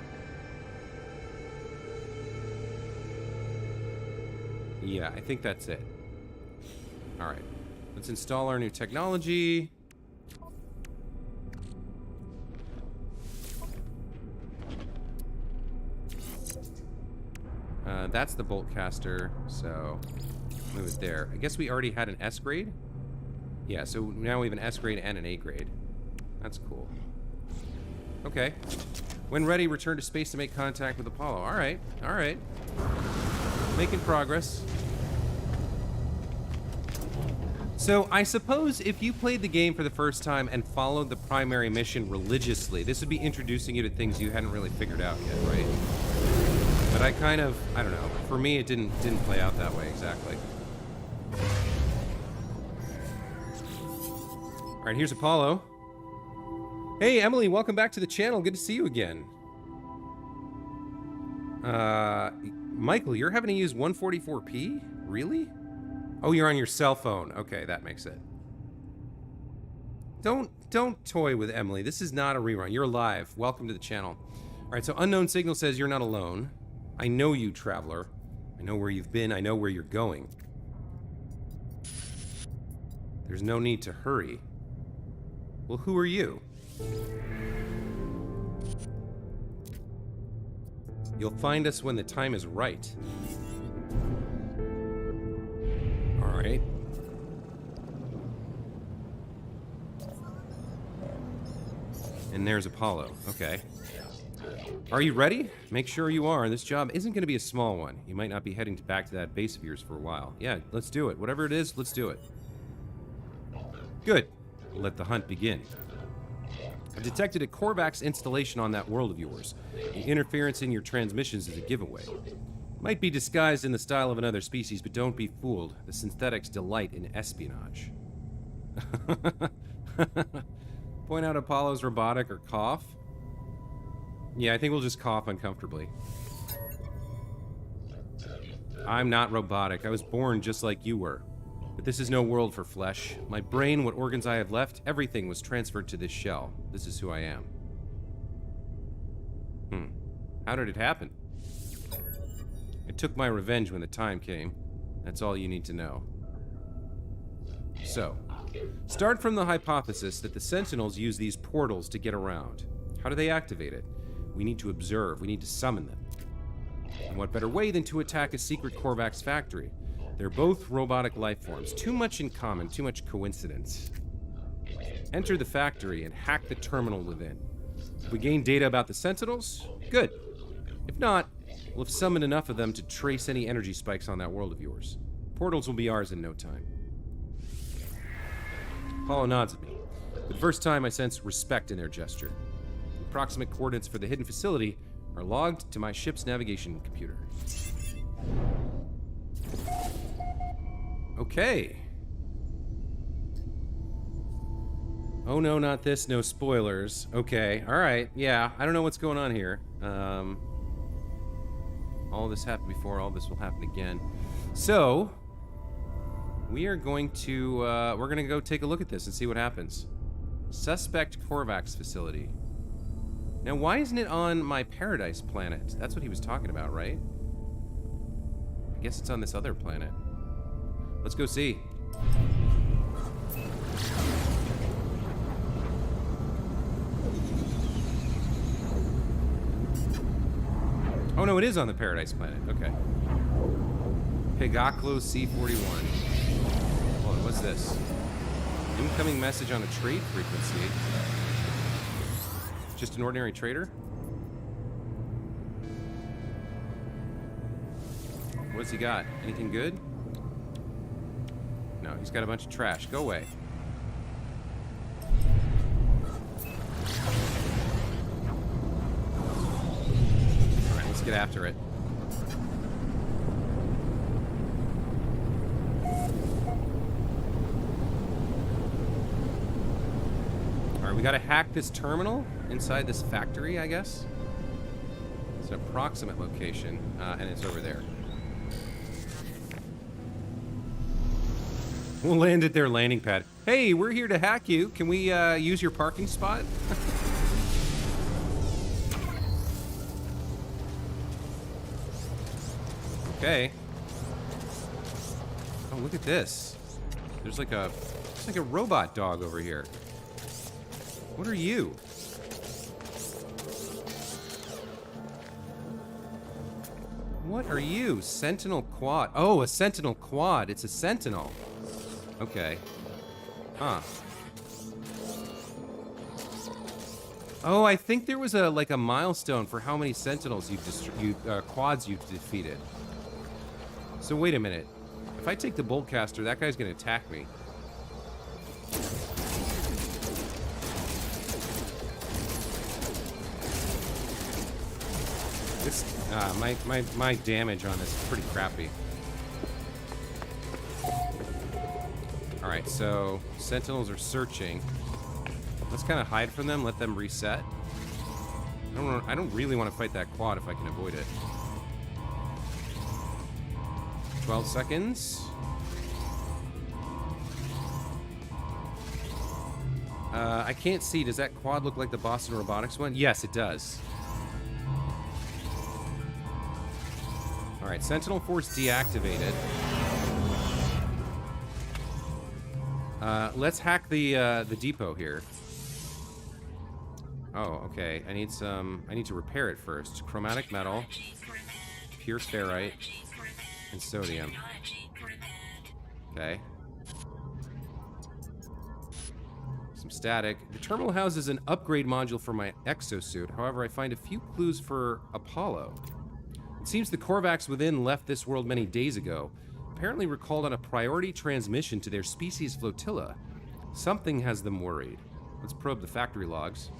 Yeah, I think that's it. Alright. Let's install our new technology. That's the boltcaster, so move it there. I guess we already had an S grade? Yeah, so now we have an S grade and an A grade. That's cool. Okay. When ready, return to space to make contact with Apollo. Alright, alright. Making progress. So, I suppose if you played the game for the first time and followed the primary mission religiously, this would be introducing you to things you hadn't really figured out yet, right? But I kind of, I don't know. For me, it didn't play out that way exactly. All right, here's Apollo. Hey, Emily, welcome back to the channel. Good to see you again. Michael, you're having to use 144p? Really? Oh, you're on your cell phone. Okay, that makes it. Don't toy with Emily. This is not a rerun. You're live. Welcome to the channel. All right, so Unknown Signal says you're not alone. I know you, traveler. I know where you've been. I know where you're going. There's no need to hurry. Well, who are you? You'll find us when the time is right. All right. And there's Apollo. Okay. Are you ready? Make sure you are. This job isn't going to be a small one. You might not be heading back to that base of yours for a while. Yeah, let's do it. Whatever it is, let's do it. Good. We'll let the hunt begin. I've detected a Korvax installation on that world of yours. The interference in your transmissions is a giveaway. Might be disguised in the style of another species, but don't be fooled. The synthetics delight in espionage. Point out Apollo's robotic or cough? Yeah, I think we'll just cough uncomfortably. I'm not robotic. I was born just like you were. But this is no world for flesh. My brain, what organs I have left, everything was transferred to this shell. This is who I am. How did it happen? I took my revenge when the time came. That's all you need to know. So, start from the hypothesis that the Sentinels use these portals to get around. How do they activate it? We need to observe. We need to summon them. And what better way than to attack a secret Korvax factory? They're both robotic life forms. Too much in common, too much coincidence. Enter the factory and hack the terminal within. If we gain data about the Sentinels, good. If not, we'll have summoned enough of them to trace any energy spikes on that world of yours. Portals will be ours in no time. Apollo nods at me. For the first time, I sense respect in their gesture. The approximate coordinates for the hidden facility are logged to my ship's navigation computer. Okay. Oh no, not this, no spoilers. Okay, alright, yeah, I don't know what's going on here. All this happened before, all this will happen again. So, we are going to, we're gonna go take a look at this and see what happens. Suspect Korvax facility. Now, why isn't it on my Paradise planet? That's what he was talking about, right? I guess it's on this other planet. Let's go see. Oh no, it is on the Paradise planet. Okay. Pegaklo C41. Hold on, what's this? Incoming message on a trade frequency. Just an ordinary trader? What's he got? Anything good? No, he's got a bunch of trash. Go away. Alright, let's get after it. Alright, we gotta hack this terminal inside this factory, I guess. It's an approximate location, and it's over there. We'll land at their landing pad. Hey, we're here to hack you. Can we use your parking spot? Okay. Oh, look at this. There's like a robot dog over here. What are you? What are you? Sentinel quad. Oh, a Sentinel quad. It's a Sentinel. Okay. Huh. Oh, I think there was a milestone for how many Sentinels quads you've defeated. So wait a minute. If I take the Boltcaster, that guy's gonna attack me. This, my damage on this is pretty crappy. Alright, so Sentinels are searching. Let's kind of hide from them, let them reset. I don't really want to fight that quad if I can avoid it. 12 seconds. I can't see. Does that quad look like the Boston Robotics one? Yes, it does. Alright, Sentinel Force deactivated. Let's hack the depot here. Oh, okay. I need to repair it first. Chromatic metal, pure ferrite, and sodium. Okay. Some static. The terminal houses an upgrade module for my exosuit. However, I find a few clues for Apollo. It seems the Korvax within left this world many days ago. Apparently recalled on a priority transmission to their species flotilla. Something has them worried. Let's probe the factory logs.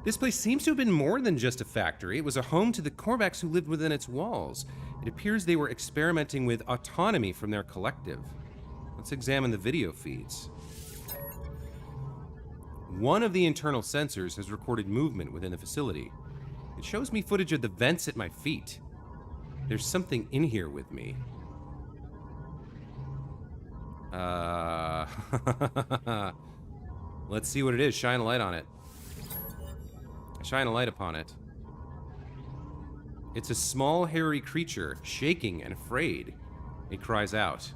This place seems to have been more than just a factory. It was a home to the Korvax who lived within its walls. It appears they were experimenting with autonomy from their collective. Let's examine the video feeds. One of the internal sensors has recorded movement within the facility. It shows me footage of the vents at my feet. There's something in here with me. Let's see what it is. Shine a light on it. Shine a light upon it. It's a small, hairy creature, shaking and afraid. It cries out.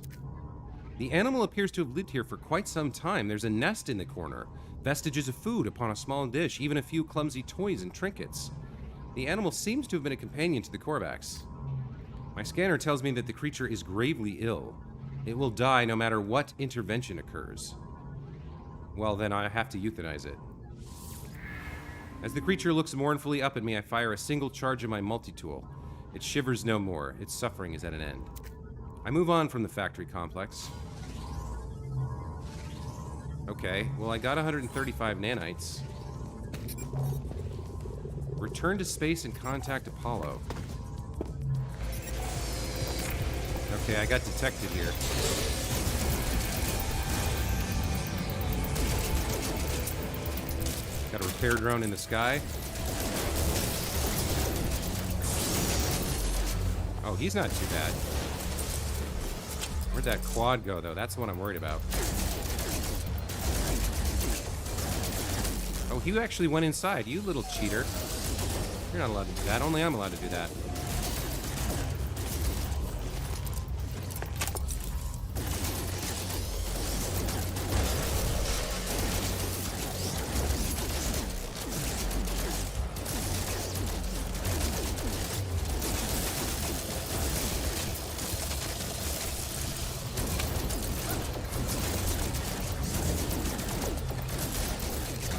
The animal appears to have lived here for quite some time. There's a nest in the corner, vestiges of food upon a small dish, even a few clumsy toys and trinkets. The animal seems to have been a companion to the Korvax. My scanner tells me that the creature is gravely ill. It will die no matter what intervention occurs. Well, then I have to euthanize it. As the creature looks mournfully up at me, I fire a single charge of my multi-tool. It shivers no more. Its suffering is at an end. I move on from the factory complex. Okay, well, I got 135 nanites. Return to space and contact Apollo. Okay, I got detected here. Got a repair drone in the sky. Oh, he's not too bad. Where'd that quad go, though? That's the one I'm worried about. Oh, he actually went inside. You little cheater. You're not allowed to do that. Only I'm allowed to do that.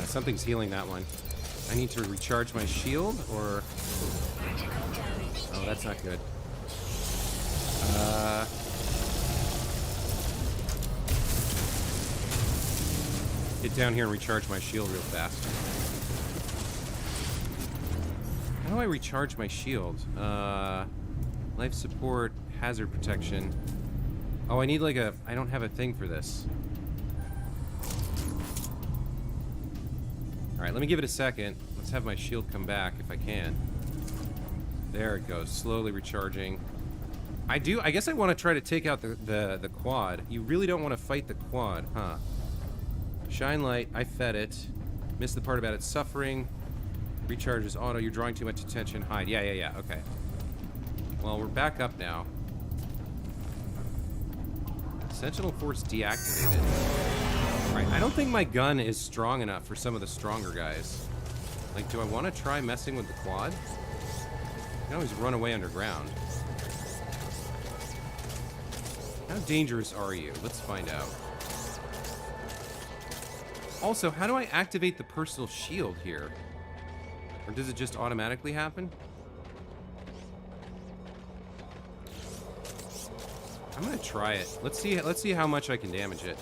Something's healing that one. I need to recharge my shield, or... Oh, that's not good. Get down here and recharge my shield real fast. How do I recharge my shield? Life support, hazard protection. Oh, I need like a... I don't have a thing for this. Alright, let me give it a second. Let's have my shield come back if I can. There it goes, slowly recharging. I guess I want to try to take out the quad. You really don't want to fight the quad, huh? Shine light, I fed it. Missed the part about its suffering. Recharges auto, you're drawing too much attention. Hide, yeah, okay. Well, we're back up now. Sentinel Force deactivated. Right, I don't think my gun is strong enough for some of the stronger guys. Like, do I want to try messing with the quad? I can always run away underground. How dangerous are you? Let's find out. Also, how do I activate the personal shield here? Or does it just automatically happen? I'm gonna try it. Let's see how much I can damage it.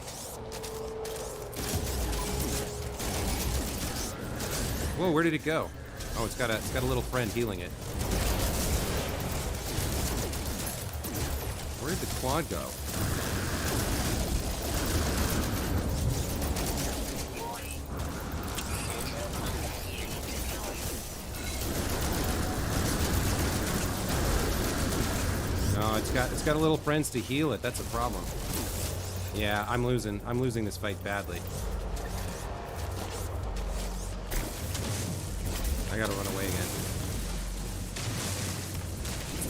Whoa, where did it go? Oh, it's got a little friend healing it. Where did the quad go? No, it's got a little friends to heal it. That's a problem. Yeah, I'm losing this fight badly. I gotta run away again.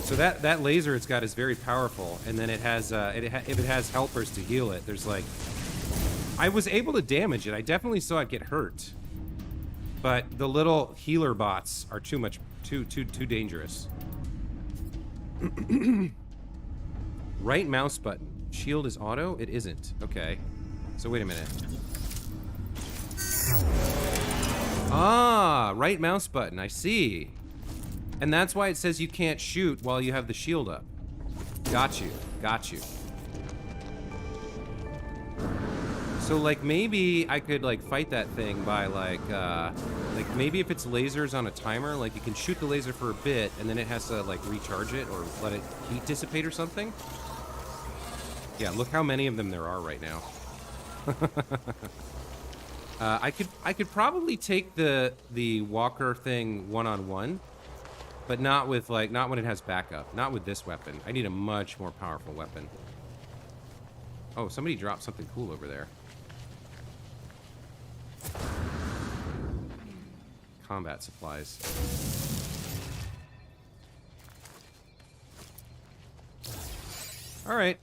So that laser it's got is very powerful, and then it has if it has helpers to heal it, there's like I was able to damage it. I definitely saw it get hurt, but the little healer bots are too dangerous. Right mouse button. Shield is auto? It isn't. Okay. So wait a minute. Ah, right mouse button. I see. And that's why it says you can't shoot while you have the shield up. Got you. Got you. So, like, maybe I could, like, fight that thing by, like, maybe if it's lasers on a timer, like, you can shoot the laser for a bit, and then it has to, like, recharge it or let it heat dissipate or something. Yeah, look how many of them there are right now. I could probably take the walker thing one-on-one, but not with, like, not when it has backup. Not with this weapon. I need a much more powerful weapon. Oh, somebody dropped something cool over there. Combat supplies. All right.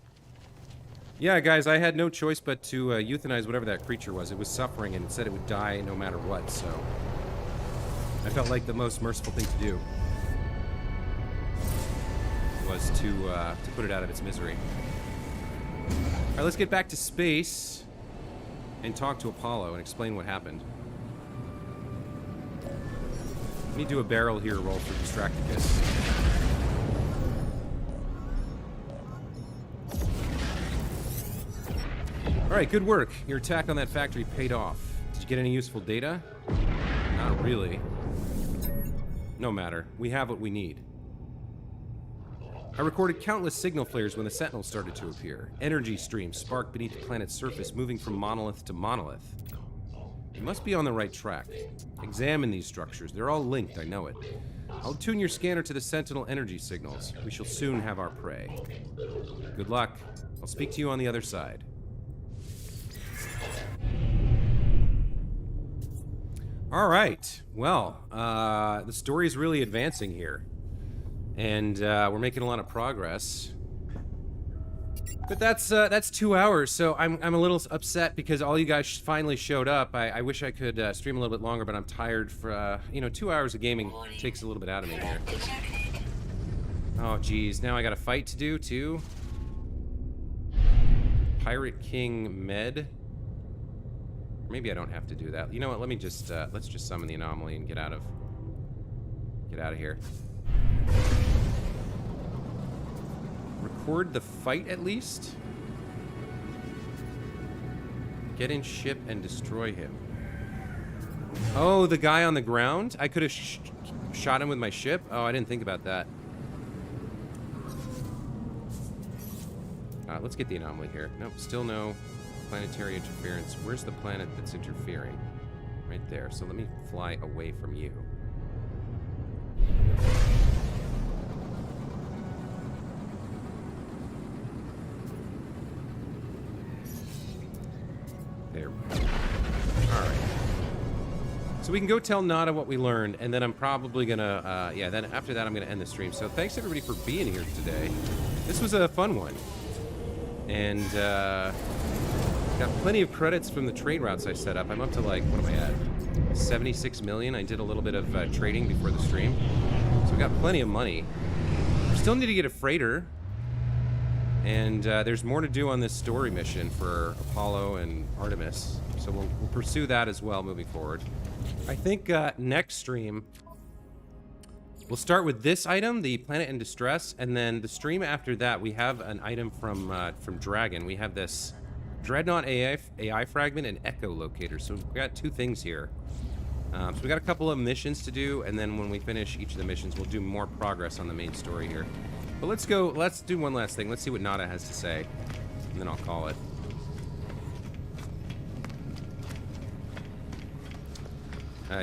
Yeah, guys, I had no choice but to euthanize whatever that creature was. It was suffering, and it said it would die no matter what, so I felt like the most merciful thing to do was to put it out of its misery. All right, let's get back to space and talk to Apollo and explain what happened. Let me do a barrel here roll for Distracticus. Alright, good work. Your attack on that factory paid off. Did you get any useful data? Not really. No matter. We have what we need. I recorded countless signal flares when the Sentinels started to appear. Energy streams sparked beneath the planet's surface, moving from monolith to monolith. You must be on the right track. Examine these structures. They're all linked, I know it. I'll tune your scanner to the Sentinel energy signals. We shall soon have our prey. Good luck. I'll speak to you on the other side. All right. Well, the story is really advancing here, and we're making a lot of progress. But that's 2 hours, so I'm a little upset because all you guys finally showed up. I wish I could stream a little bit longer, but I'm tired. For you know, 2 hours of gaming takes a little bit out of me here. Oh, geez. Now I got a fight to do too. Pirate King Med. Maybe I don't have to do that. You know what? Let me just let's just summon the anomaly and get out of here. Record the fight at least. Get in ship and destroy him. Oh, the guy on the ground? I could have shot him with my ship? Oh, I didn't think about that. Let's get the anomaly here. Nope, still no planetary interference. Where's the planet that's interfering? Right there. So let me fly away from you. There we go. Alright. So we can go tell Nada what we learned, and then I'm probably gonna, yeah, then after that I'm gonna end the stream. So thanks everybody for being here today. This was a fun one. And, got plenty of credits from the trade routes I set up. I'm up to, like, what am I at? 76 million. I did a little bit of trading before the stream. So we got plenty of money. We still need to get a freighter. And there's more to do on this story mission for Apollo and Artemis. So we'll pursue that as well moving forward. I think next stream, we'll start with this item, the Planet in Distress. And then the stream after that, we have an item from Dragon. We have this Dreadnought AI fragment and Echo locator. So we've got two things here. So we got a couple of missions to do, and then when we finish each of the missions, we'll do more progress on the main story here. But let's do one last thing. Let's see what Nada has to say, and then I'll call it.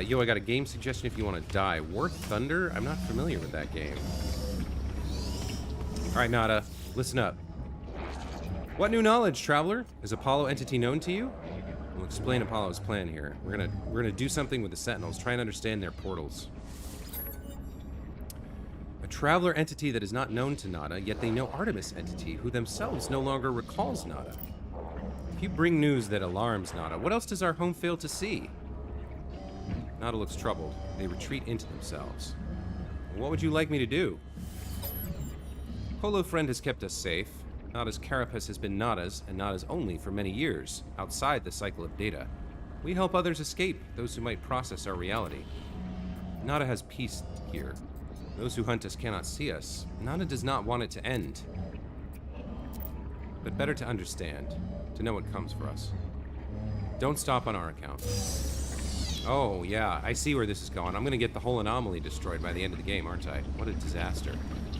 Yo, I got a game suggestion if you want to die. War Thunder? I'm not familiar with that game. Alright, Nada, listen up. What new knowledge, traveler? Is Apollo entity known to you? We'll explain Apollo's plan here. We're gonna do something with the Sentinels, try and understand their portals. A traveler entity that is not known to Nada, yet they know Artemis entity, who themselves no longer recalls Nada. If you bring news that alarms Nada, what else does our home fail to see? Nada looks troubled. They retreat into themselves. What would you like me to do? Holo Friend has kept us safe. Nada's carapace has been Nada's, and Nada's only for many years, outside the cycle of data. We help others escape, those who might process our reality. Nada has peace here. Those who hunt us cannot see us. Nada does not want it to end. But better to understand, to know what comes for us. Don't stop on our account. Oh, yeah, I see where this is going. I'm going to get the whole anomaly destroyed by the end of the game, aren't I? What a disaster.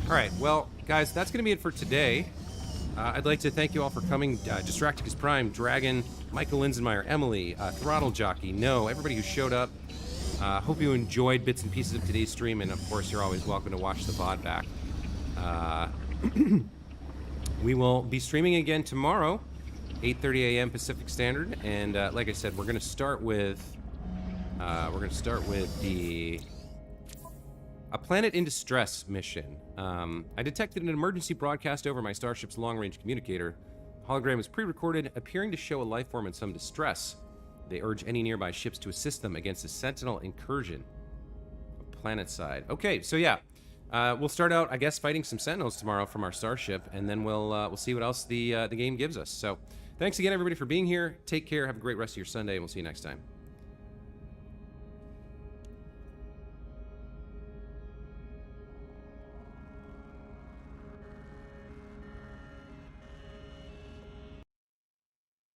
All right, well, guys, that's going to be it for today. I'd like to thank you all for coming. Distracticus Prime, Dragon, Michael Linsenmeyer, Emily, Throttle Jockey, No, everybody who showed up. Hope you enjoyed bits and pieces of today's stream, and of course, you're always welcome to watch the VOD back. We will be streaming again tomorrow, 8:30 a.m. Pacific Standard, and like I said, we're going to start with a Planet in Distress mission. I detected an emergency broadcast over my starship's long-range communicator. The hologram was pre-recorded, appearing to show a life form in some distress. They urge any nearby ships to assist them against a Sentinel incursion. Planet side. Okay, so yeah, we'll start out, I guess, fighting some Sentinels tomorrow from our starship, and then we'll see what else the game gives us. So, thanks again, everybody, for being here. Take care. Have a great rest of your Sunday, and we'll see you next time.